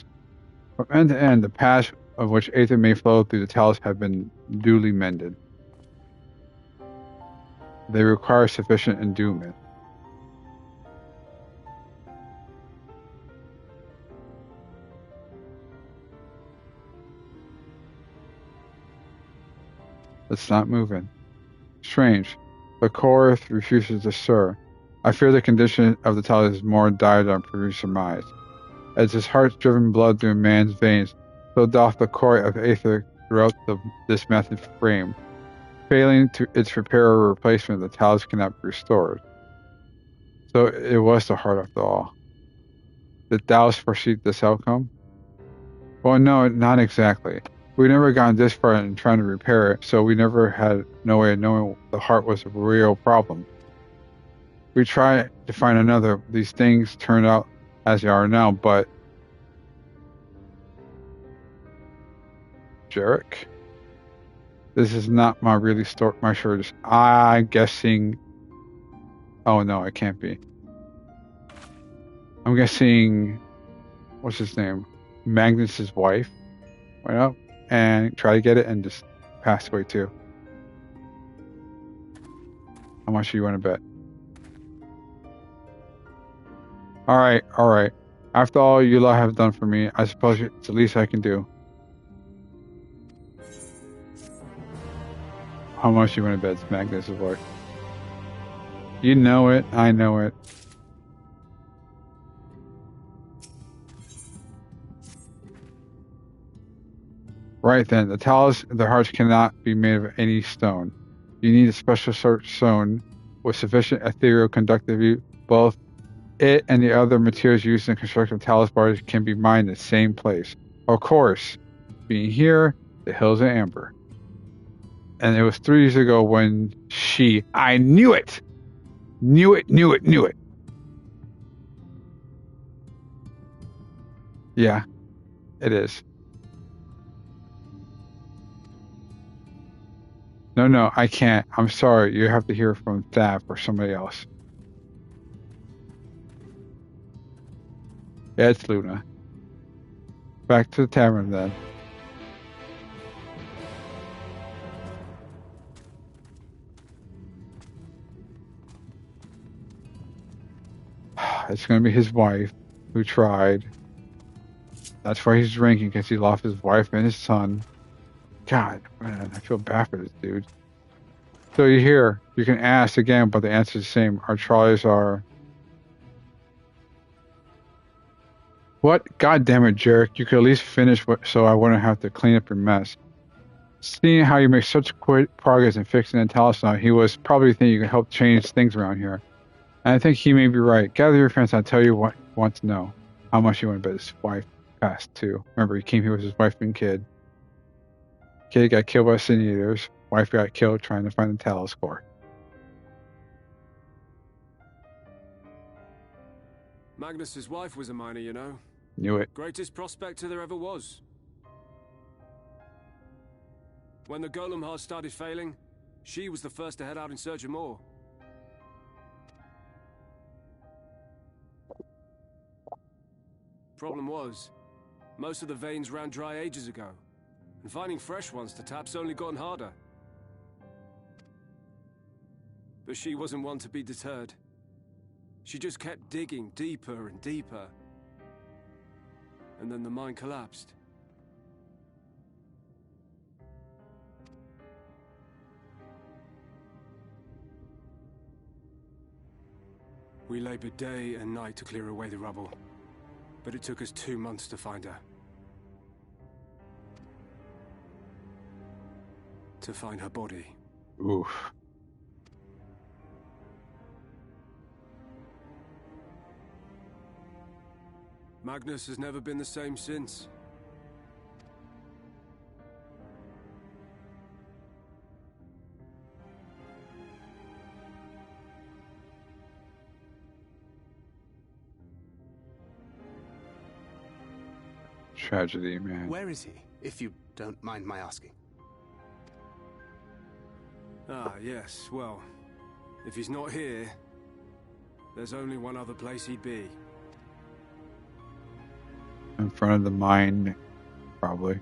From end to end, the paths of which Aether may flow through the talus have been duly mended. They require sufficient endowment. It's not moving. Strange. The core refuses to stir. I fear the condition of the talus is more dire than previous surmise. As his heart-driven blood through a man's veins, so doth the core of Aether throughout this massive frame. Failing to its repair or replacement, the talus cannot be restored. So it was the heart after all. Did Dallas foresee this outcome? Well, no, not exactly. We never gotten this far in trying to repair it, so we never had no way of knowing the heart was a real problem. We tried to find another. These things turned out as they are now, but... Jarek? This is not my really my shortest. I'm guessing... Oh, no, it can't be. I'm guessing... What's his name? Magnus's wife went up and tried to get it and just passed away too. How much do you want to bet? Alright. After all you lot have done for me, I suppose it's the least I can do. How much do you want to bet it's Magnus's wife? You know it, I know it. Right then, the talus of the hearts cannot be made of any stone. You need a special sort of stone with sufficient ethereal conductivity. Both it and the other materials used in constructing talus bars can be mined in the same place. Of course, being here, the hills of Amber. And it was 3 years ago when I knew it! Knew it. Yeah, it is. No, I can't. I'm sorry. You have to hear from Thav or somebody else. Yeah, it's Luna. Back to the tavern then. It's going to be his wife who tried. That's why he's drinking, because he lost his wife and his son. God, man, I feel bad for this dude. So you're here. You can ask again, but the answer is the same. Our trials are... What? God damn it, Jarek. You could at least finish so I wouldn't have to clean up your mess. Seeing how you make such quick progress in fixing the talus now, he was probably thinking you could help change things around here. And I think he may be right. Gather your friends, I'll tell you what you want to know. How much you want to bet his wife passed too. Remember, he came here with his wife and kid. Kid got killed by sin eaters. Wife got killed trying to find the talus core. Magnus's wife was a miner, you know. Knew it. Greatest prospector there ever was. When the golem heart started failing, she was the first to head out in search of more. Problem was, most of the veins ran dry ages ago, and finding fresh ones to tap's only gotten harder. But she wasn't one to be deterred. She just kept digging deeper and deeper. And then the mine collapsed. We labored day and night to clear away the rubble, but it took us 2 months to find her. To find her body. Oof. Magnus has never been the same since. Tragedy, man. Where is he, if you don't mind my asking? Ah, yes, well, if he's not here, there's only one other place he'd be. In front of the mine, probably.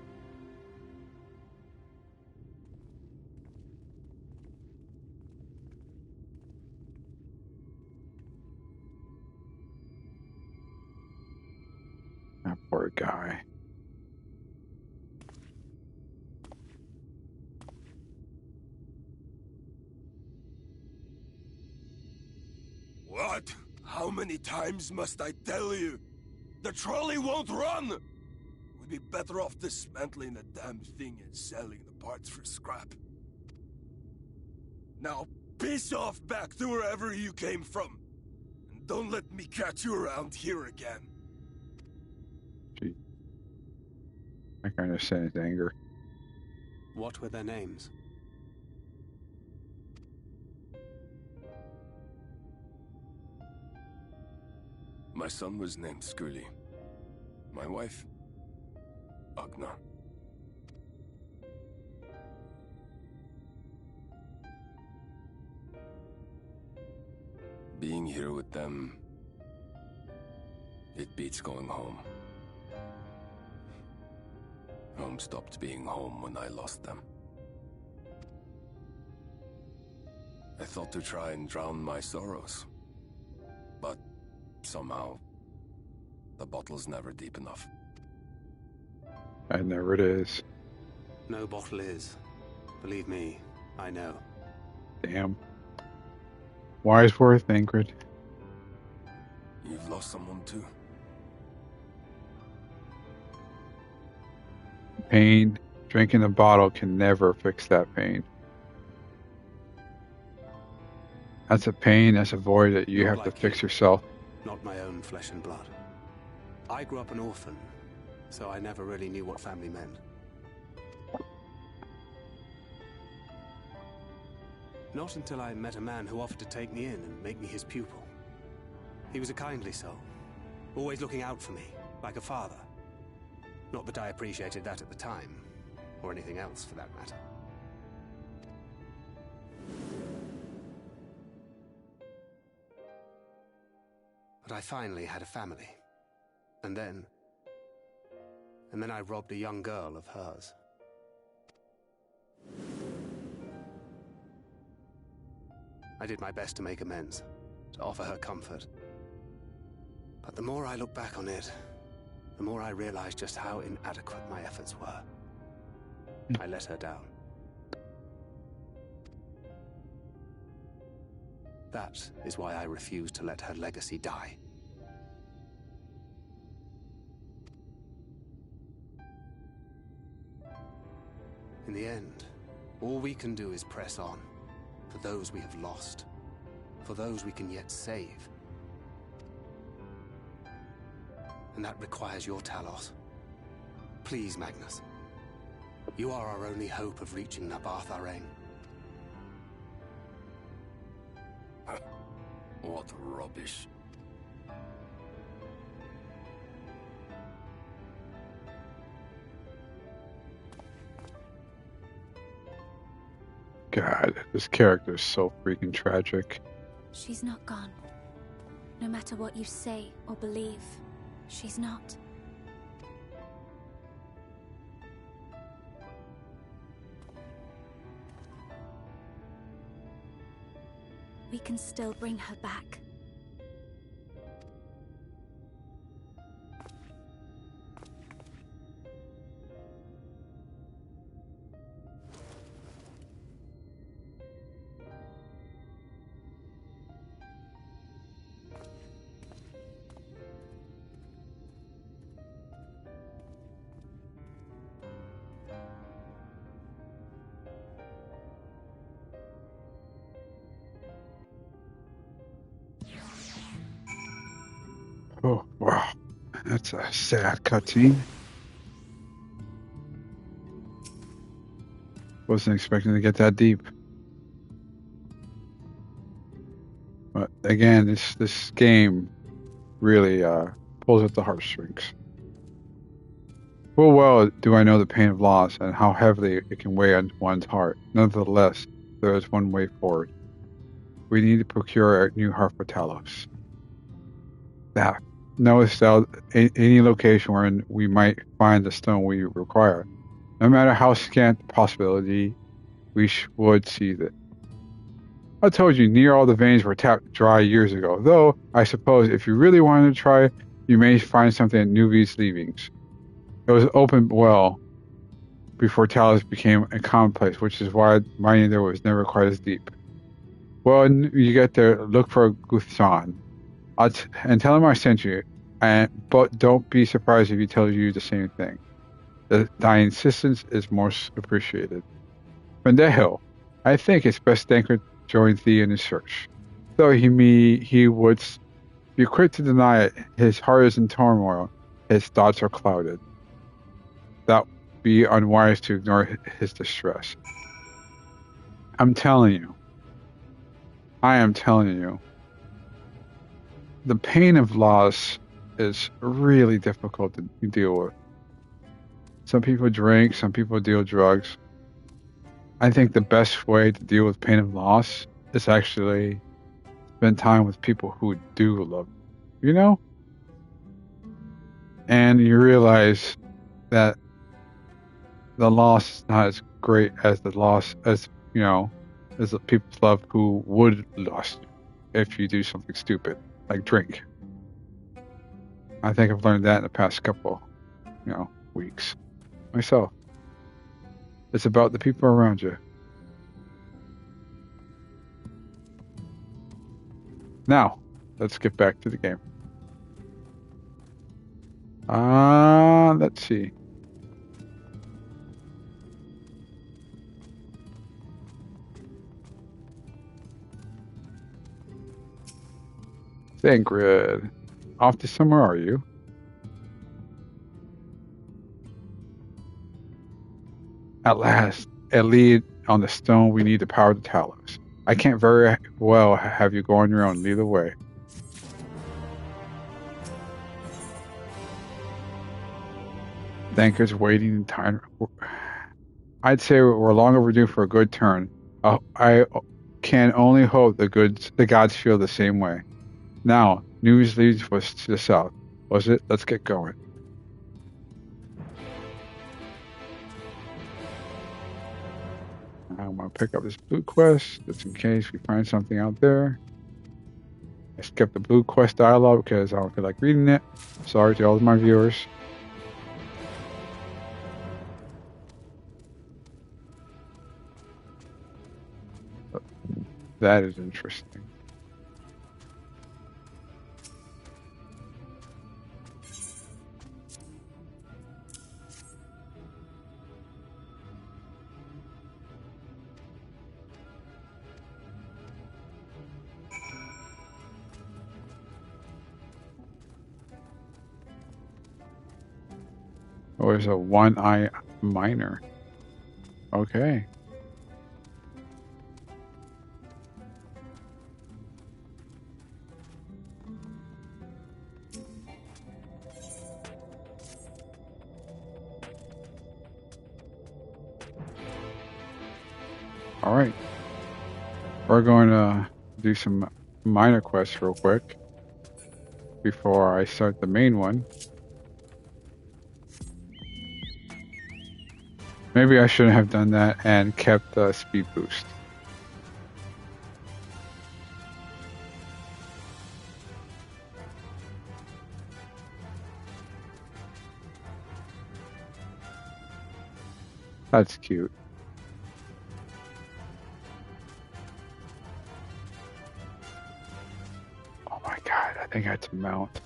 That poor guy. What? How many times must I tell you? The trolley won't run! We'd be better off dismantling the damn thing and selling the parts for scrap. Now, piss off back to wherever you came from. And don't let me catch you around here again. Gee. I can understand his anger. What were their names? My son was named Scully. My wife, Agna. Being here with them, it beats going home. Home stopped being home when I lost them. I thought to try and drown my sorrows, but somehow, the bottle's never deep enough. And there it is. No bottle is. Believe me, I know. Damn. Wise worth, Ingrid. You've lost someone too? Pain. Drinking the bottle can never fix that pain. That's a pain, that's a void that you Not have to like fix you. yourself. Not my own flesh and blood. I grew up an orphan, so I never really knew what family meant. Not until I met a man who offered to take me in and make me his pupil. He was a kindly soul, always looking out for me, like a father. Not that I appreciated that at the time, or anything else for that matter. But I finally had a family. And then I robbed a young girl of hers. I did my best to make amends, to offer her comfort. But the more I look back on it, the more I realize just how inadequate my efforts were. I let her down. That is why I refuse to let her legacy die. In the end, all we can do is press on, for those we have lost, for those we can yet save. And that requires your Talos. Please, Magnus. You are our only hope of reaching Nabarth Arang. What rubbish. God, this character is so freaking tragic. She's not gone. No matter what you say or believe, she's not. We can still bring her back. Oh, wow. That's a sad cutscene. Wasn't expecting to get that deep. But again, this game really pulls at the heartstrings. Full well do I know the pain of loss and how heavily it can weigh on one's heart. Nonetheless, there is one way forward. We need to procure a new heart for Talos. Now, notice that any location where we might find the stone we require, no matter how scant the possibility, we would seize it. I told you, near all the veins were tapped dry years ago, though I suppose if you really wanted to try, you may find something at Nubi's leavings. It was open well before Talos became a commonplace, which is why mining there was never quite as deep. Well, when you get there, look for Guthsan. And tell him I sent you, but don't be surprised if he tells you the same thing. Thy insistence is most appreciated. Pendejo, I think it's best Dankert joins thee in his search. Though he would be quick to deny it, his heart is in turmoil, his thoughts are clouded. That would be unwise to ignore his distress. I'm telling you. I am telling you. The pain of loss is really difficult to deal with. Some people drink, some people deal drugs. I think the best way to deal with pain of loss is actually spend time with people who do love you, you know? And you realize that the loss is not as great as the loss as the people's love who would lost you if you do something stupid, like drink. I think I've learned that in the past couple, weeks myself. It's about the people around you. Now, let's get back to the game. Let's see. Thangrid. Off to somewhere, are you? At last, a lead on the stone we need to power the Talos. I can't very well have you go on your own. Lead the way. Thankers waiting in time. I'd say we're long overdue for a good turn. I can only hope the gods feel the same way. Now, news leads us to the south. Was it? Let's get going. I'm going to pick up this blue quest, just in case we find something out there. I skipped the blue quest dialogue because I don't feel like reading it. Sorry to all of my viewers. But that is interesting. Oh, there's a one-eye miner. Okay. Alright. We're going to do some minor quests real quick before I start the main one. Maybe I shouldn't have done that and kept the speed boost. That's cute. Oh my god, I think I had to mount.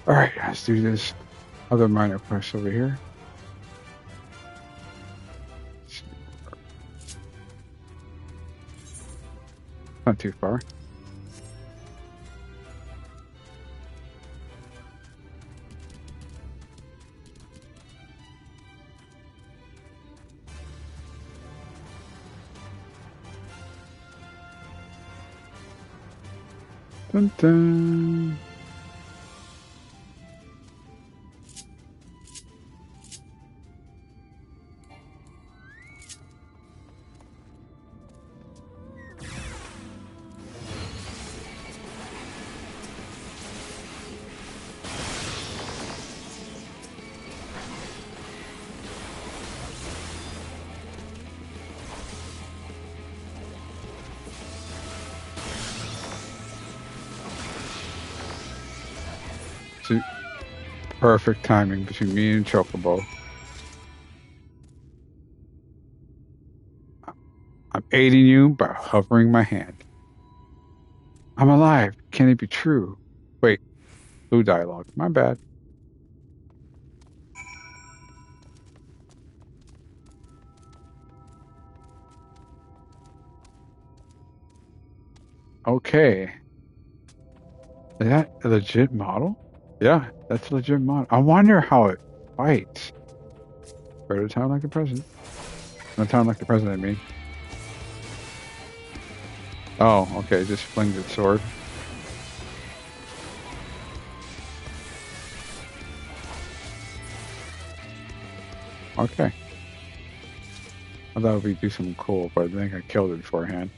Alright, let's do this other minor quest over here. Not too far. Dun dun. See, perfect timing between me and Chocobo. I'm aiding you by hovering my hand. I'm alive. Can it be true? Wait, blue dialogue. My bad. Okay. Is that a legit model? Yeah, that's a legit model. I wonder how it fights. Better time like the president. No time like the president, I mean. Oh, okay, just flings its sword. Okay. I thought we'd do something cool, but I think I killed it beforehand.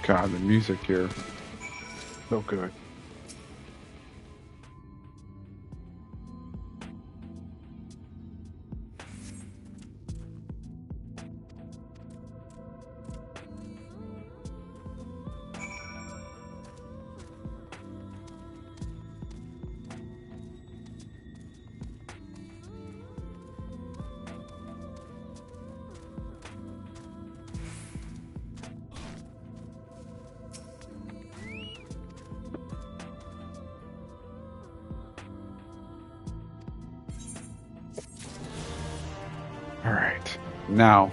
God, the music here. So good. All right. Now,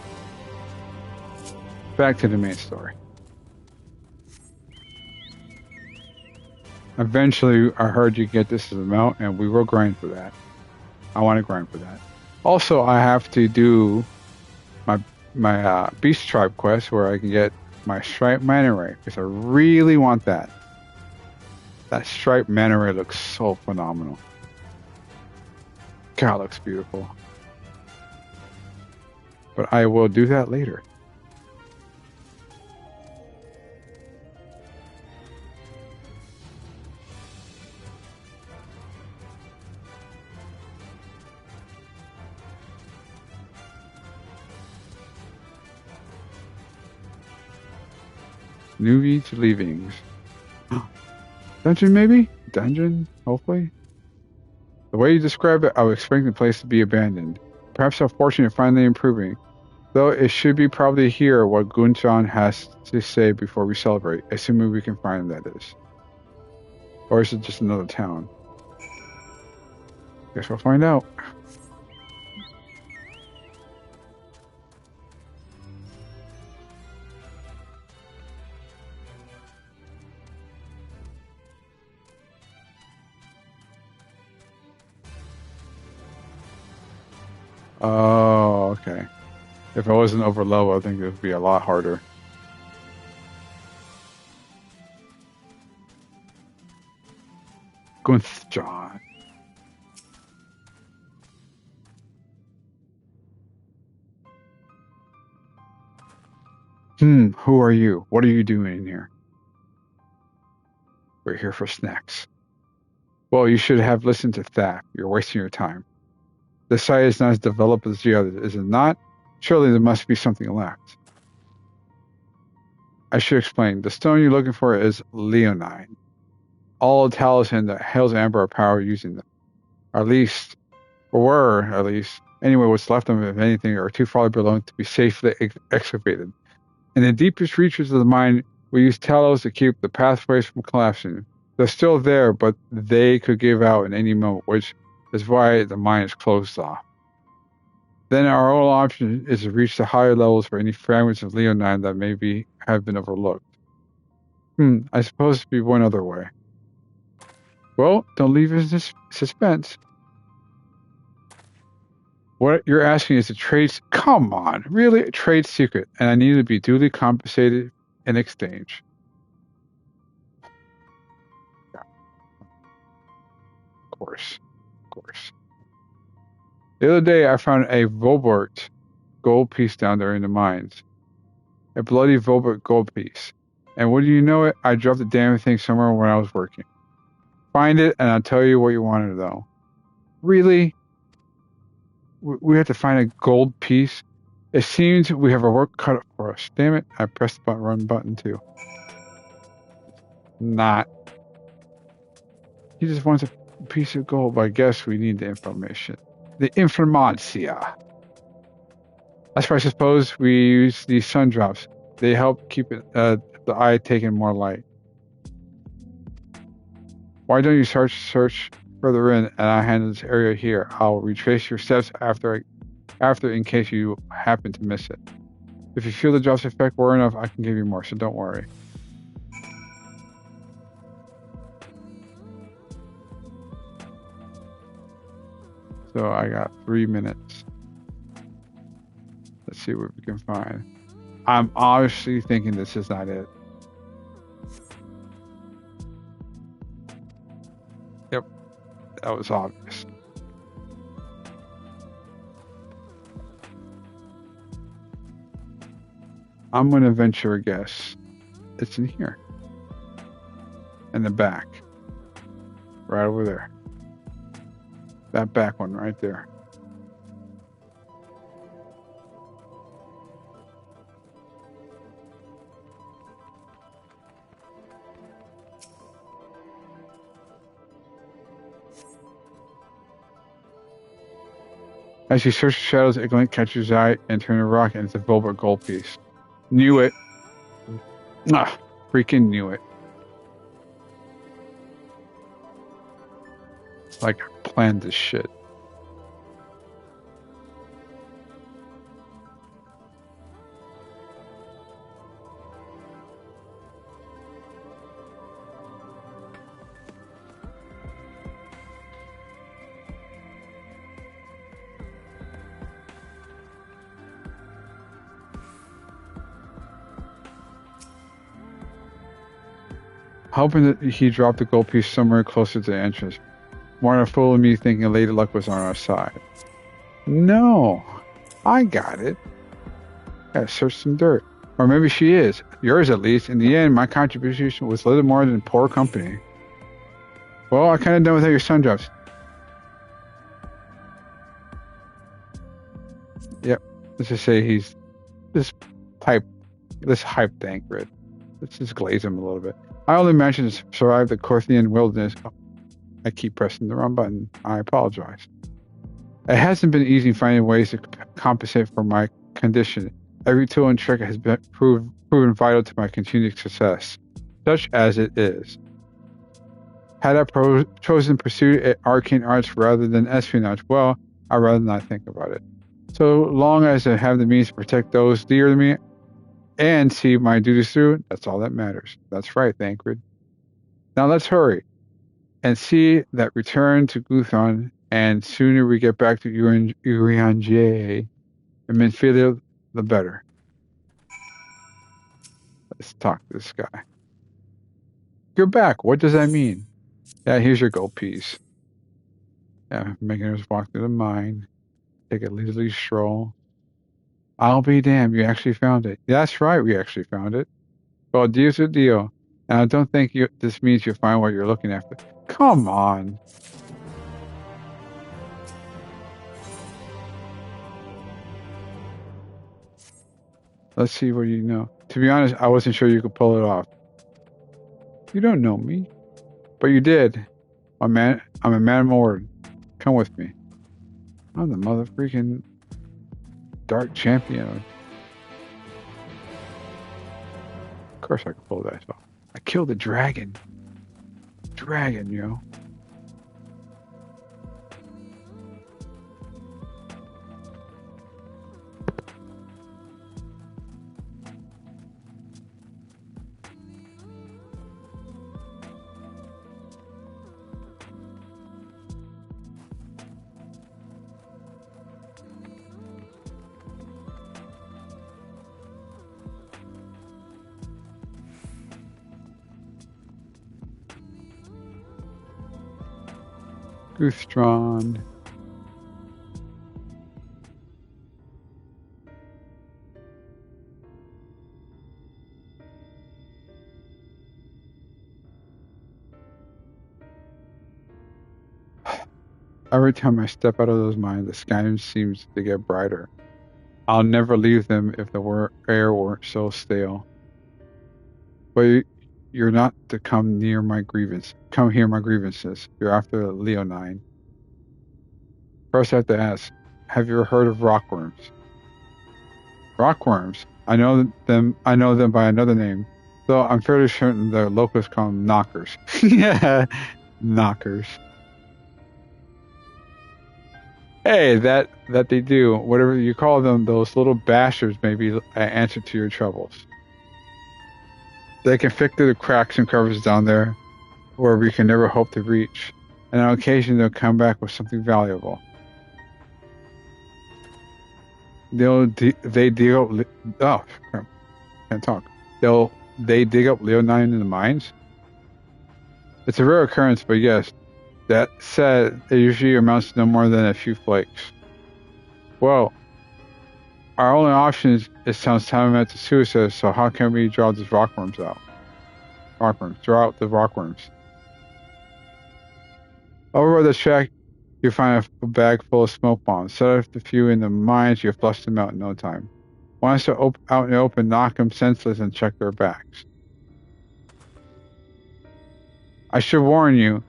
back to the main story. Eventually, I heard you get this amount, and we will grind for that. I want to grind for that. Also, I have to do my Beast Tribe quest where I can get my Striped Manta Ray, because I really want that. That Striped Manta Ray looks so phenomenal. God, it looks beautiful. But I will do that later. Newbie to leavings. Dungeon, maybe? Dungeon, hopefully? The way you describe it, I would expect the place to be abandoned. Perhaps our fortune is finally improving. Though it should be probably hear what Gunchan has to say before we celebrate, assuming we can find that is. Or is it just another town? Guess we'll find out. Oh, okay. If I wasn't over level, I think it would be a lot harder. Gunchan. Who are you? What are you doing in here? We're here for snacks. Well, you should have listened to Thap. You're wasting your time. The site is not as developed as the others, is it not? Surely there must be something left. I should explain. The stone you're looking for is leonine. All the talisman that Hell's Amber are powered using them. At least, or were at least, anyway, what's left of them, if anything, are too far below to be safely excavated. In the deepest reaches of the mine, we use talos to keep the pathways from collapsing. They're still there, but they could give out in any moment, which is why the mine is closed off. Then our only option is to reach the higher levels for any fragments of leonine that have been overlooked. I suppose it'd be one other way. Well, don't leave us in suspense. What you're asking is a trade... Come on, really? A trade secret, and I need to be duly compensated in exchange. Yeah. Of course. The other day, I found a Volbert gold piece down there in the mines. A bloody Volbert gold piece. And wouldn't you know it, I dropped the damn thing somewhere when I was working. Find it, and I'll tell you what you want to know. Really? We have to find a gold piece? It seems we have our work cut out for us. Damn it, I pressed the run button too. Not. He just wants a piece of gold, but I guess we need the information. The informatia. That's why I suppose we use these sun drops. They help keep the eye taking more light. Why don't you search further in, and I'll handle this area here. I'll retrace your steps after in case you happen to miss it. If you feel the drop's effect were enough, I can give you more, so don't worry. So I got 3 minutes. Let's see what we can find. I'm obviously thinking this is not it. Yep, that was obvious. I'm going to venture a guess. It's in here. In the back. Right over there. That back one right there. As you search the shadows, a glint catches your eye and turn a rock, and it's a Volbert gold piece. Knew it. Freaking knew it. Like I planned this shit. Hoping that he dropped the gold piece somewhere closer to the entrance. More than a fool of me thinking Lady Luck was on our side. No, I got it. Gotta search some dirt. Or maybe she is. Yours at least. In the end, my contribution was little more than poor company. Well, I kinda done without your sun drops. Yep. Let's just say he's this hype Thancred. Let's just glaze him a little bit. I only managed to survive the Corthian wilderness. Oh, I keep pressing the wrong button. I apologize. It hasn't been easy finding ways to compensate for my condition. Every tool and trick has been proven vital to my continued success, such as it is. Had I chosen pursuit arcane arts rather than espionage, well, I'd rather not think about it. So long as I have the means to protect those dear to me and see my duties through, that's all that matters. That's right, Thancred. Now let's hurry and see that return to Guthon, and sooner we get back to Urianger and Minfield, the better. Let's talk to this guy. You're back. What does that mean? Yeah, here's your gold piece. Yeah, making us walk through the mine. Take a leisurely stroll. I'll be damned, you actually found it. That's right, we actually found it. Well, deal's a deal. And I don't think this means you'll find what you're looking after. Come on. Let's see what you know. To be honest, I wasn't sure you could pull it off. You don't know me. But you did. I'm a man of my word. Come with me. I'm the mother freaking dark champion. Of course I could pull that off. I killed a dragon. Dragon, you know. Goothstron. Every time I step out of those mines, the sky seems to get brighter. I'll never leave them if the air weren't so stale. But you're not to come near my grievance. Come hear my grievances. You're after Leonine. First, I have to ask: have you ever heard of rockworms? Rockworms. I know them. I know them by another name, though I'm fairly certain the locals call them knockers. Yeah, knockers. Hey, that they do. Whatever you call them, those little bastards may be an answer to your troubles. They can fit through the cracks and crevices down there, where we can never hope to reach, and on occasion they'll come back with something valuable. They dig up. Oh, crap. Can't talk. They dig up Leonine in the mines. It's a rare occurrence, but yes. That said, it usually amounts to no more than a few flakes. Well, our only option is tantamount to suicide, so how can we draw these rockworms out? Draw out the rockworms. Over by the shack, you find a bag full of smoke bombs. Set up a few in the mines, you flush them out in no time. Once they're out in the open, knock them senseless and check their backs. I should warn you,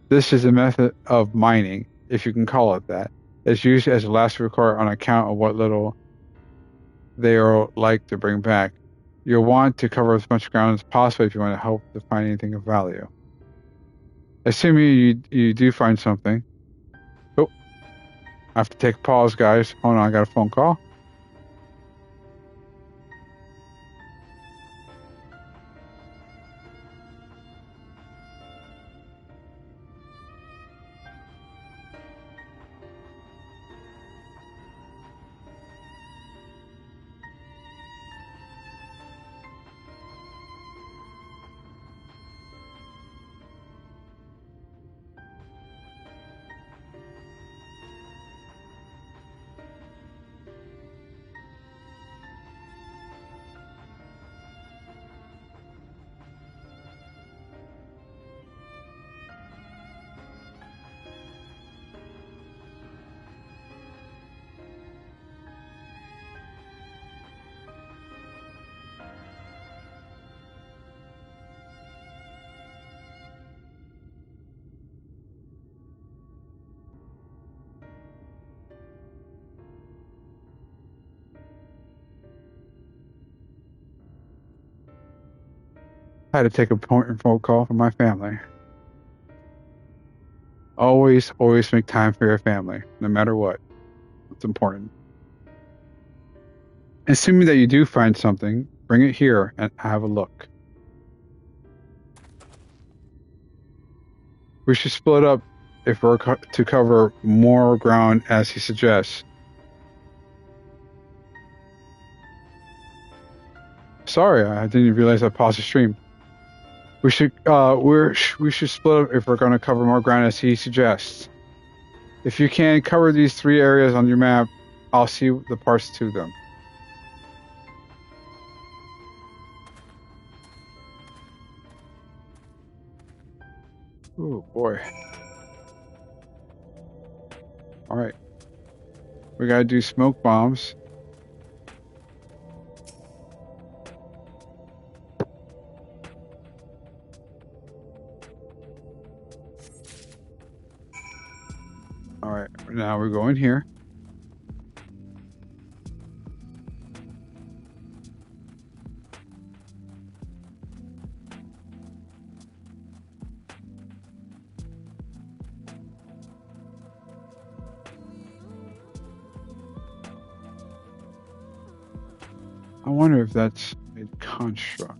this is a method of mining, if you can call it that. It's used as a last resort on account of what little they are like to bring back. You'll want to cover as much ground as possible if you want to hope to find anything of value. Assuming you do find something. Oh, I have to take a pause, guys. Hold on, I got a phone call. I had to take a important phone call from my family. Always make time for your family, no matter what. It's important. Assuming that you do find something, bring it here and have a look. We should split up if we're to cover more ground as he suggests. Sorry, I didn't realize I paused the stream. We should split up if we're going to cover more ground as he suggests. If you can cover these 3 areas on your map, I'll see the parts to them. Oh boy. Alright. We gotta do smoke bombs. Now we go in here. I wonder if that's a construct.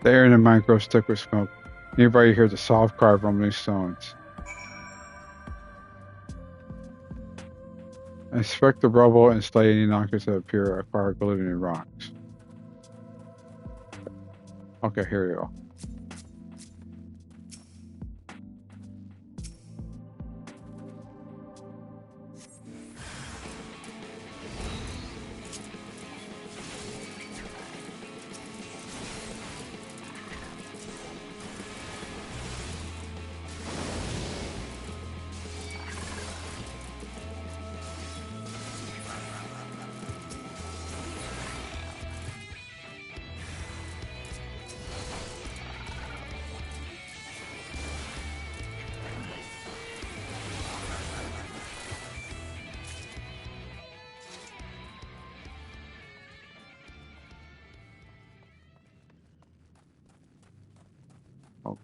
The air in the mine grows thick with smoke. Nearby you hear the soft cry of rumbling stones. Inspect the rubble and slay any knockers that appear acquire glittering rocks. Okay, here we go.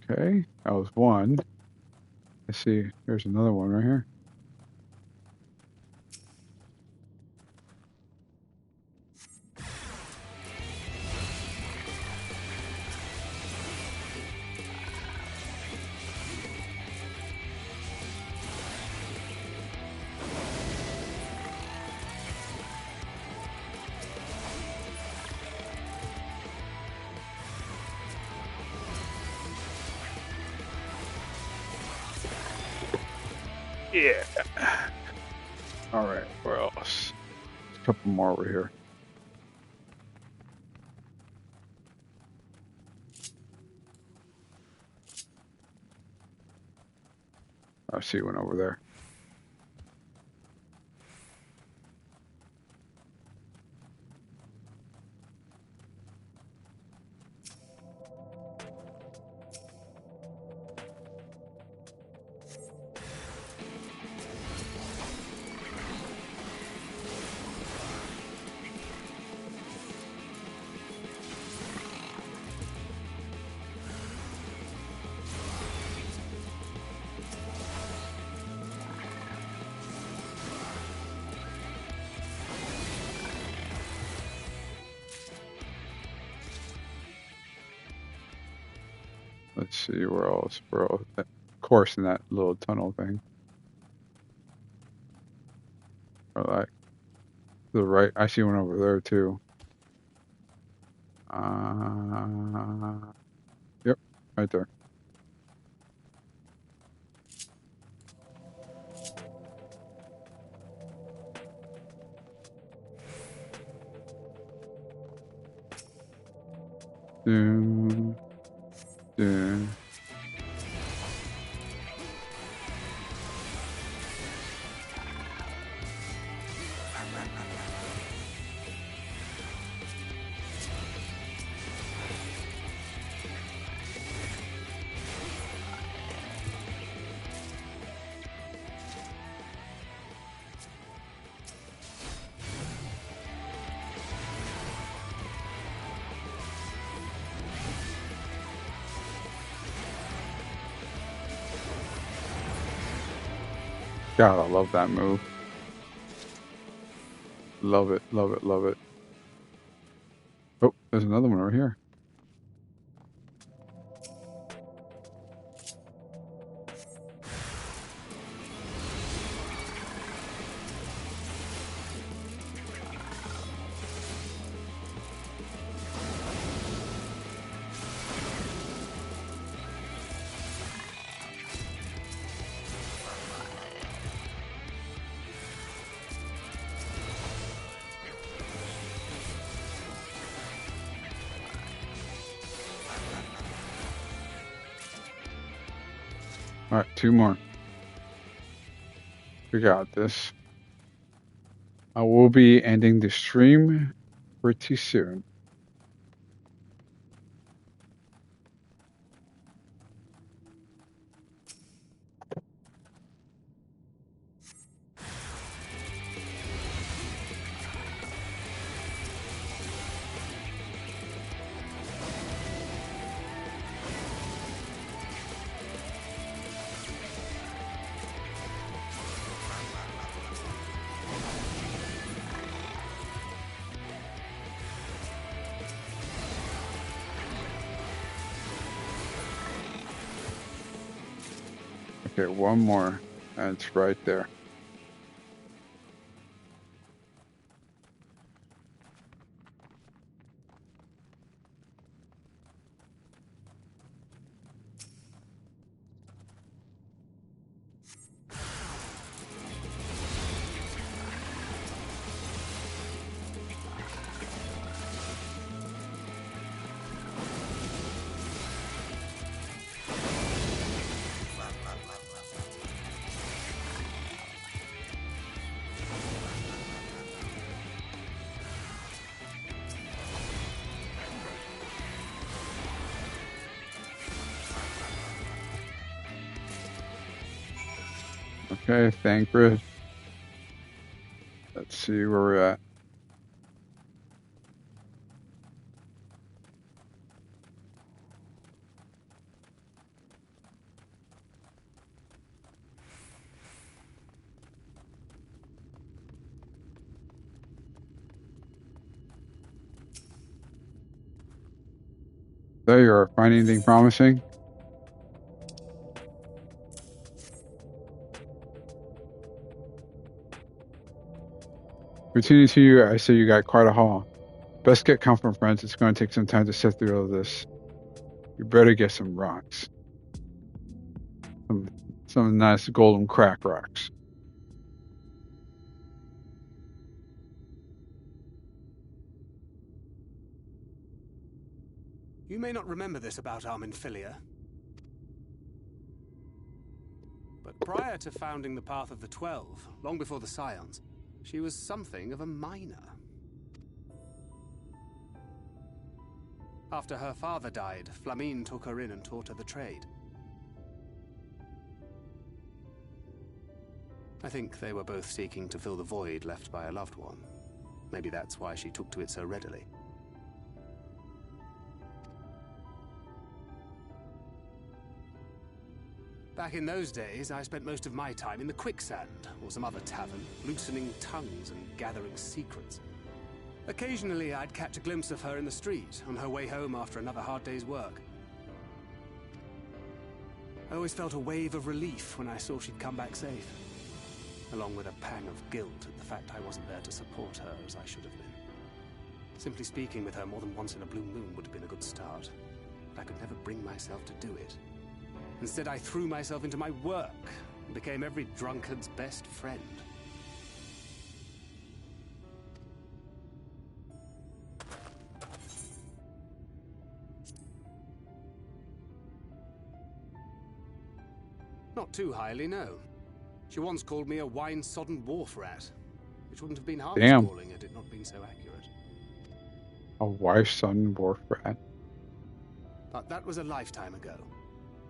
Okay, that was one. Let's see, there's another one right here. Yeah. All right, where else? A couple more over here. I see one over there. Let's see where else. Of course, in that little tunnel thing. Or like to the right, I see one over there too. Yep, right there. Dun, dun. God, I love that move. Love it, love it, love it. Oh, there's another one over here. All right, 2 more. We got this. I will be ending the stream pretty soon. Okay, one more, and it's right there. Okay, thank you. Let's see where we're at. There you are. Find anything promising? Continue to you. I say you got quite a haul. Best get comfort, friends. It's going to take some time to sift through all this. You better get some rocks. Some nice golden crack rocks. You may not remember this about Arminfilia, but prior to founding the Path of the 12, long before the Scions, she was something of a miner. After her father died, Flamine took her in and taught her the trade. I think they were both seeking to fill the void left by a loved one. Maybe that's why she took to it so readily. Back in those days, I spent most of my time in the quicksand, or some other tavern, loosening tongues and gathering secrets. Occasionally, I'd catch a glimpse of her in the street, on her way home after another hard day's work. I always felt a wave of relief when I saw she'd come back safe, along with a pang of guilt at the fact I wasn't there to support her as I should have been. Simply speaking with her more than once in a blue moon would have been a good start. But I could never bring myself to do it. Instead, I threw myself into my work and became every drunkard's best friend. Not too highly, no. She once called me a wine-sodden wharf rat, which wouldn't have been half as galling had it not been so accurate. A wife's son wharf rat. But that was a lifetime ago.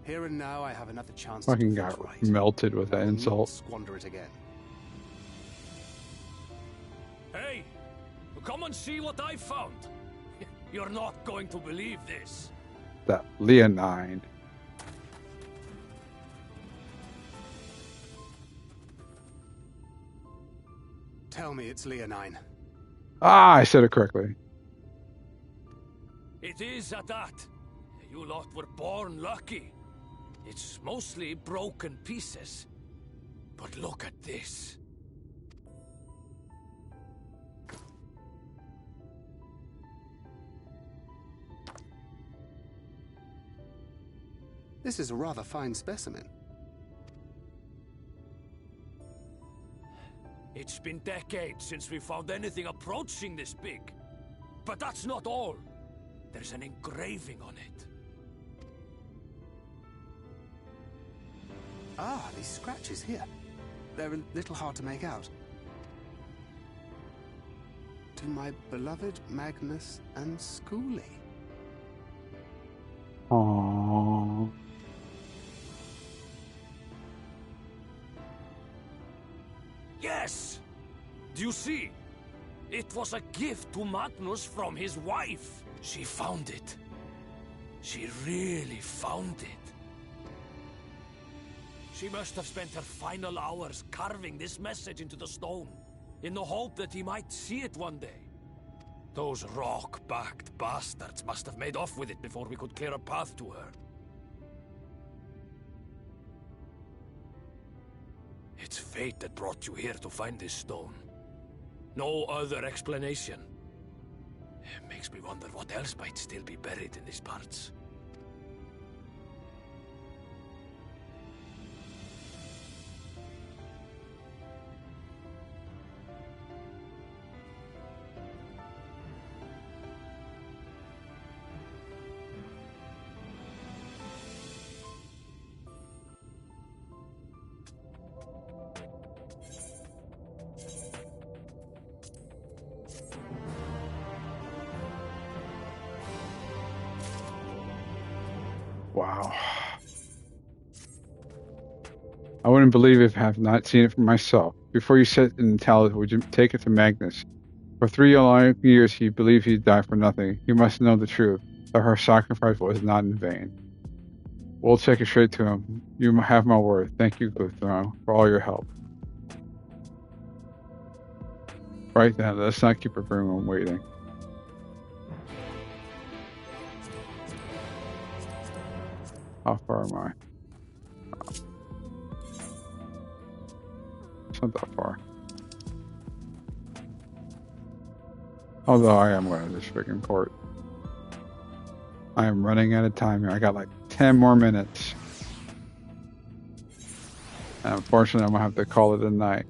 Here and now, I have another chance Fucking to do got things right. melted with that I will insult. not squander it again. Hey, come and see what I found. You're not going to believe this. That Leonine. Tell me it's Leonine. Ah, I said it correctly. It is at that. You lot were born lucky. It's mostly broken pieces. But look at this. This is a rather fine specimen. It's been decades since we found anything approaching this big. But that's not all. There's an engraving on it. Ah, these scratches here. They're a little hard to make out. To my beloved Magnus and Schoolie. Aww. Yes! Do you see? It was a gift to Magnus from his wife. She found it. She really found it. She must have spent her final hours carving this message into the stone, in the hope that he might see it one day. Those rock-backed bastards must have made off with it before we could clear a path to her. It's fate that brought you here to find this stone. No other explanation. It makes me wonder what else might still be buried in these parts. Wow. I wouldn't believe it if I have not seen it for myself. Before you sit and tell it, would you take it to Magnus? For 3 long years he believed he'd die for nothing. He must know the truth, that her sacrifice was not in vain. We'll take it straight to him. You have my word. Thank you, Guthrum, for all your help. Right then, let's not keep everyone waiting. How far am I? It's not that far. Although I am going to this freaking port. I am running out of time here. I got like 10 more minutes. And unfortunately, I'm going to have to call it a night.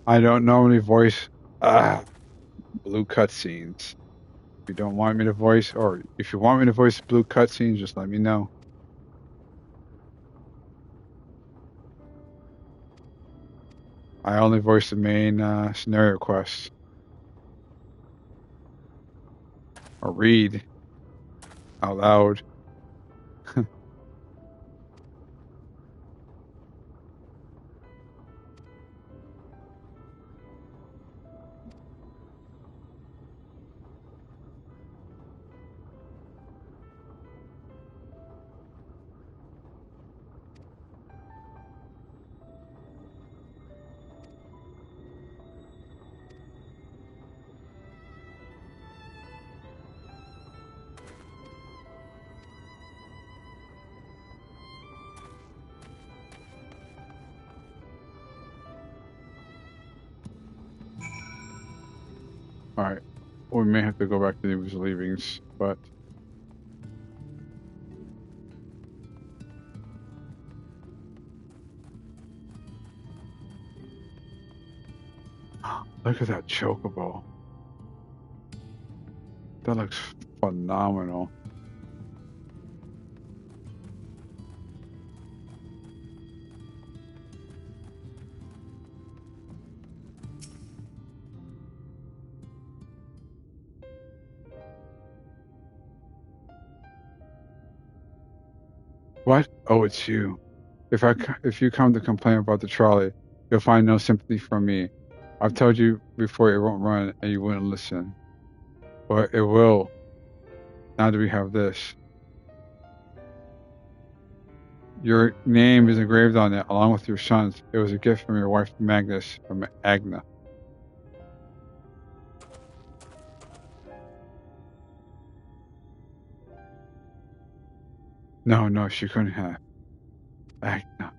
I don't normally voice blue cutscenes. If you don't want me to voice, or if you want me to voice blue cutscenes, just let me know. I only voice the main scenario quests. Or read out loud. we may have to go back to these leavings, but look at that chocobo. That looks phenomenal. What? Oh, it's you. If you come to complain about the trolley, you'll find no sympathy from me. I've told you before it won't run, and you wouldn't listen. But it will. Now that we have this. Your name is engraved on it, along with your son's. It was a gift from your wife Magnus, from Agna. No, she couldn't have. Agna.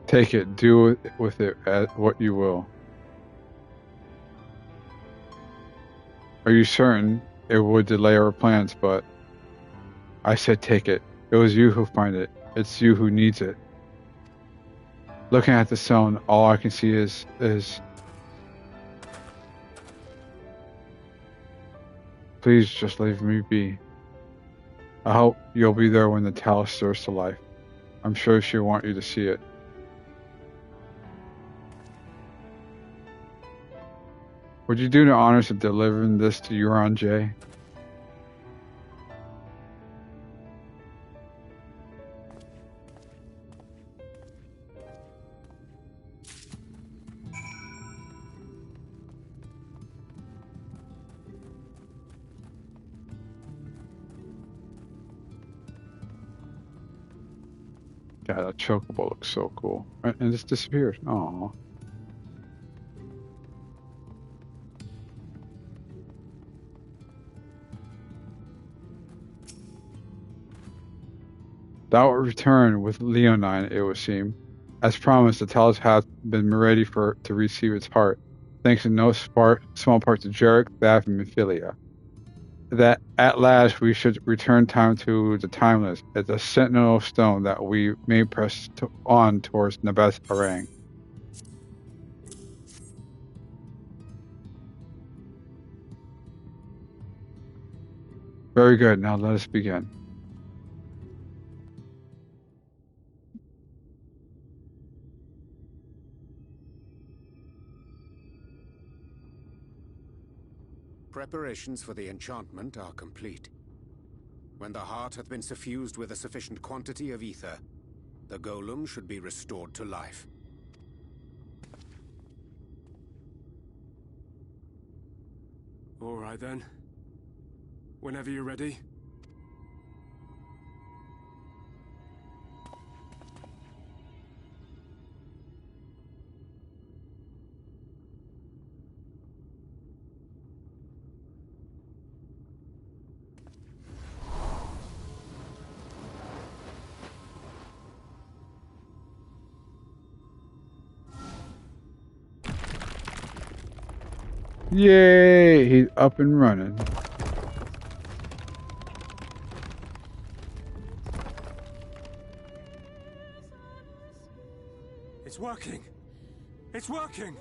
Take it. Do with it as what you will. Are you certain it would delay our plans? But I said take it. It was you who find it. It's you who needs it. Looking at the stone, all I can see is... Please just leave me be. I hope you'll be there when the talus stirs to life. I'm sure she'll want you to see it. Would you do the honors of delivering this to Euron J? God, that chocobo looks so cool. And it just disappeared. Aww. Thou wilt return with Leonine, it would seem. As promised, the talus hath been ready to receive its heart, thanks in no small part to Jarek, Thav, and Mephilia. That at last we should return time to the timeless, at the sentinel stone that we may press on towards Nabeth Arang. Very good, now let us begin. Preparations for the enchantment are complete. When the heart hath been suffused with a sufficient quantity of ether, the golem should be restored to life. All right then. Whenever you're ready. Yay! He's up and running. It's working! It's working!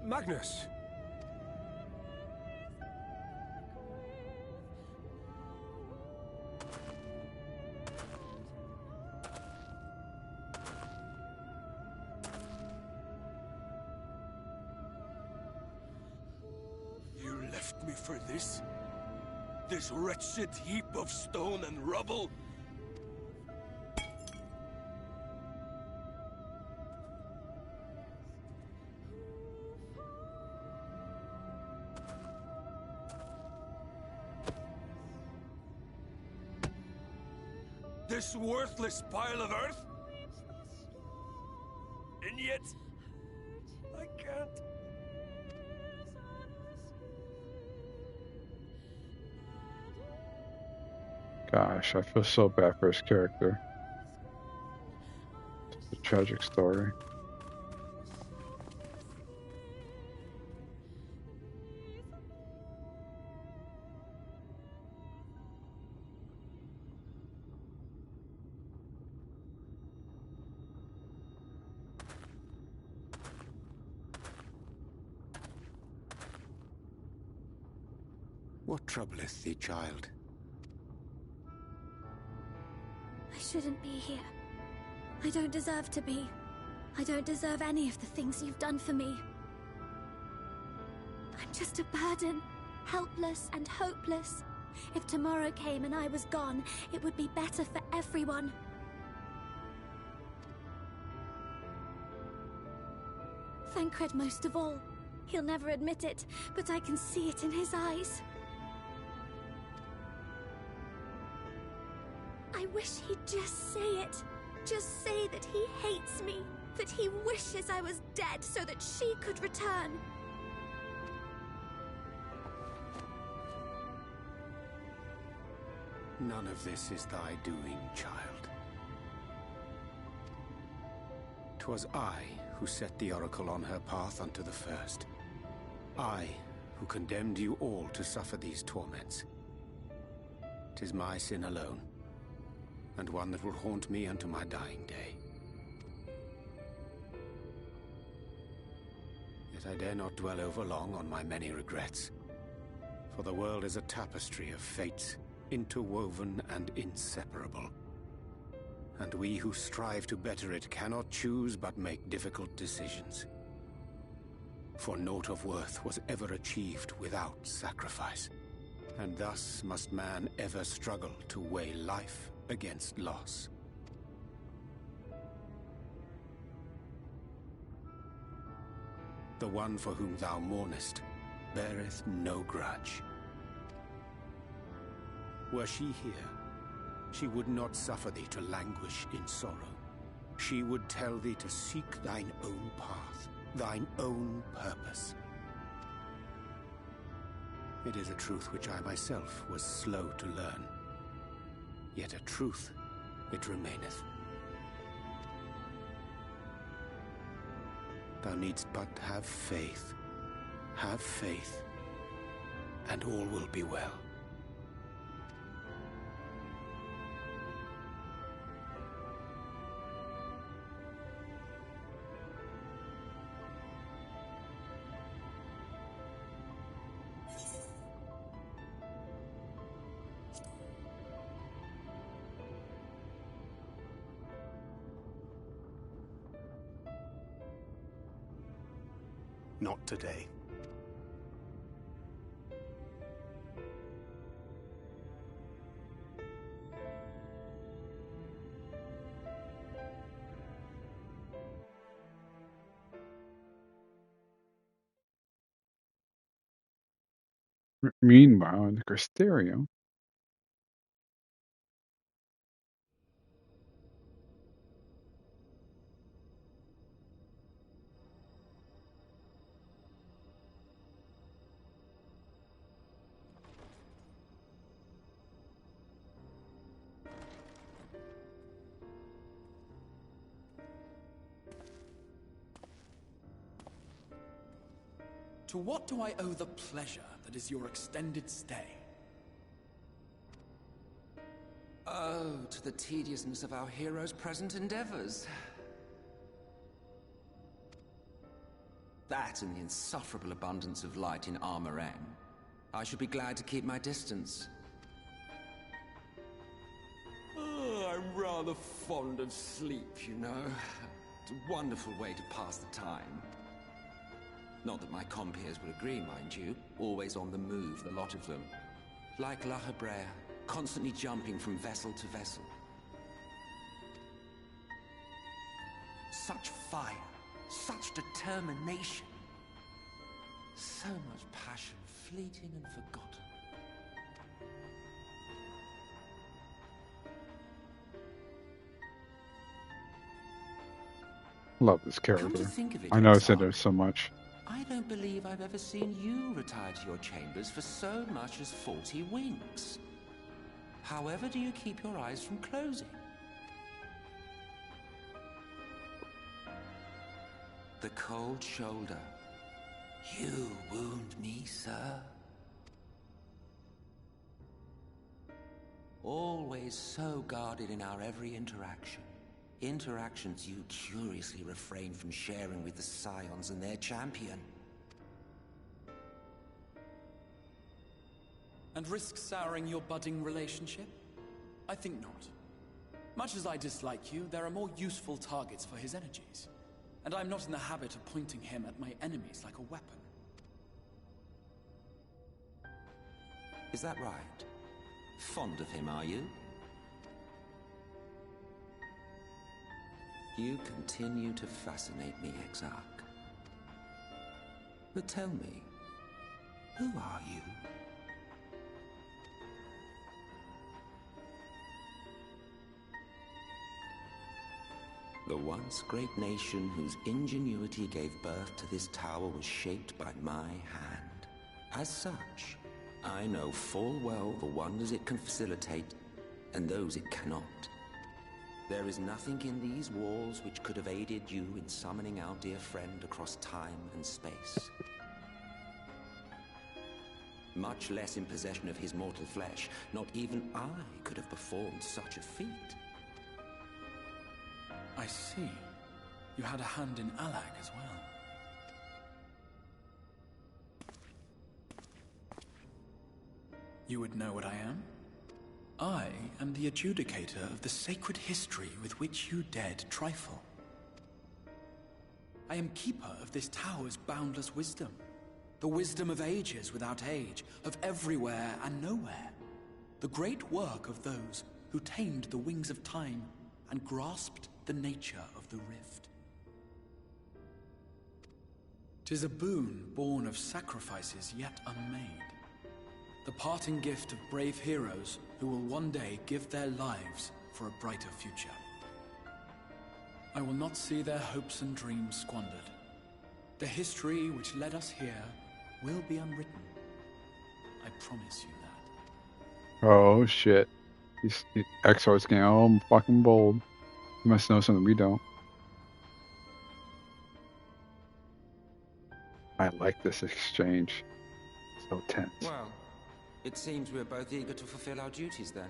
Magnus! Me for this? This wretched heap of stone and rubble? This worthless pile of earth? And yet. I can't. Gosh, I feel so bad for his character. It's a tragic story. What troubleth thee, child? I shouldn't be here. I don't deserve to be. I don't deserve any of the things you've done for me. I'm just a burden, helpless and hopeless. If tomorrow came and I was gone, it would be better for everyone. Thancred most of all. He'll never admit it, but I can see it in his eyes. I wish he'd just say it. Just say that he hates me, that he wishes I was dead so that she could return. None of this is thy doing, child. 'Twas I who set the Oracle on her path unto the first. I who condemned you all to suffer these torments. 'Tis my sin alone, and one that will haunt me unto my dying day. Yet I dare not dwell over long on my many regrets, for the world is a tapestry of fates, interwoven and inseparable. And we who strive to better it cannot choose but make difficult decisions. For naught of worth was ever achieved without sacrifice, and thus must man ever struggle to weigh life against loss. The one for whom thou mournest beareth no grudge. Were she here, she would not suffer thee to languish in sorrow. She would tell thee to seek thine own path, thine own purpose. It is a truth which I myself was slow to learn. Yet a truth it remaineth. Thou needst but have faith, and all will be well. Not today. Meanwhile, in the Crystarium, To what do I owe the pleasure that is your extended stay? Oh, to the tediousness of our hero's present endeavors. That and the insufferable abundance of light in Armorang. I should be glad to keep my distance. Oh, I'm rather fond of sleep, you know. It's a wonderful way to pass the time. Not that my compeers would agree, mind you. Always on the move, the lot of them. Like La Hebrea, constantly jumping from vessel to vessel. Such fire, such determination. So much passion, fleeting and forgotten. Love this Come to character. think of it, I know it's in Exarch, there so much. I don't believe I've ever seen you retire to your chambers for so much as 40 winks. However do you keep your eyes from closing? The cold shoulder. You wound me, sir. Always so guarded in our every interaction. Interactions you curiously refrain from sharing with the Scions and their champion. And risk souring your budding relationship? I think not. Much as I dislike you, there are more useful targets for his energies. And I'm not in the habit of pointing him at my enemies like a weapon. Is that right? Fond of him, are you? You continue to fascinate me, Exarch. But tell me, who are you? The once great nation whose ingenuity gave birth to this tower was shaped by my hand. As such, I know full well the wonders it can facilitate and those it cannot. There is nothing in these walls which could have aided you in summoning our dear friend across time and space. Much less in possession of his mortal flesh, not even I could have performed such a feat. I see. You had a hand in Alag as well. You would know what I am? I am the adjudicator of the sacred history with which you dared trifle. I am keeper of this tower's boundless wisdom. The wisdom of ages without age, of everywhere and nowhere. The great work of those who tamed the wings of time and grasped the nature of the rift. 'Tis a boon born of sacrifices yet unmade. The parting gift of brave heroes who will one day give their lives for a brighter future. I will not see their hopes and dreams squandered. The history which led us here will be unwritten. I promise you that. Oh shit. Exarch's getting all fucking bold. He must know something we don't. I like this exchange. So tense. Well, it seems we're both eager to fulfill our duties then.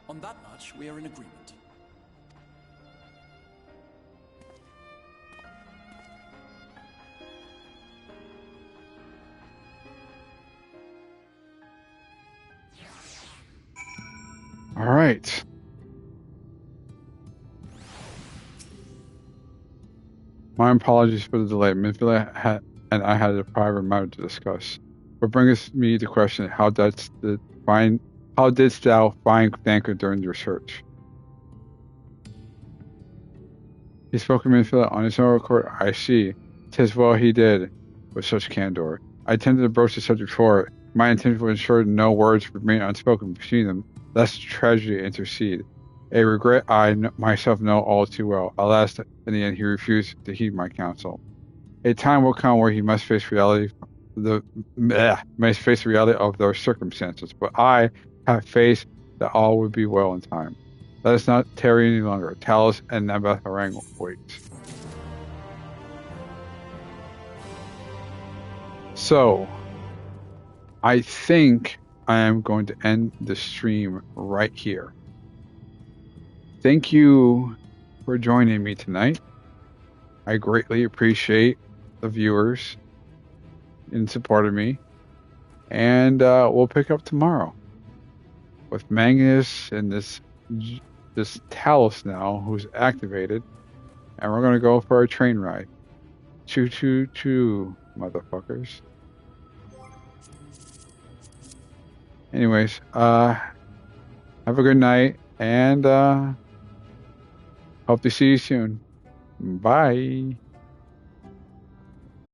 On that much, we are in agreement. All right. My apologies for the delay. Minfila and I had a private matter to discuss. What brings me to question how didst thou find Thanker during your search? He spoke of Minfila on his own record. I see. 'Tis well he did, with such candor. I intended to broach the subject for it. My intention was to ensure no words remain unspoken between them, lest tragedy intercede. A regret I myself know all too well. Alas, in the end, he refused to heed my counsel. A time will come where he must face reality, must face the reality of those circumstances. But I have faith that all will be well in time. Let us not tarry any longer. Talos and Nabatharang wait. So, I think I am going to end the stream right here. Thank you for joining me tonight. I greatly appreciate the viewers in support of me. And we'll pick up tomorrow with Magnus and this Talos now who's activated. And we're going to go for a train ride. Choo choo choo, motherfuckers. Anyways, have a good night and hope to see you soon. Bye.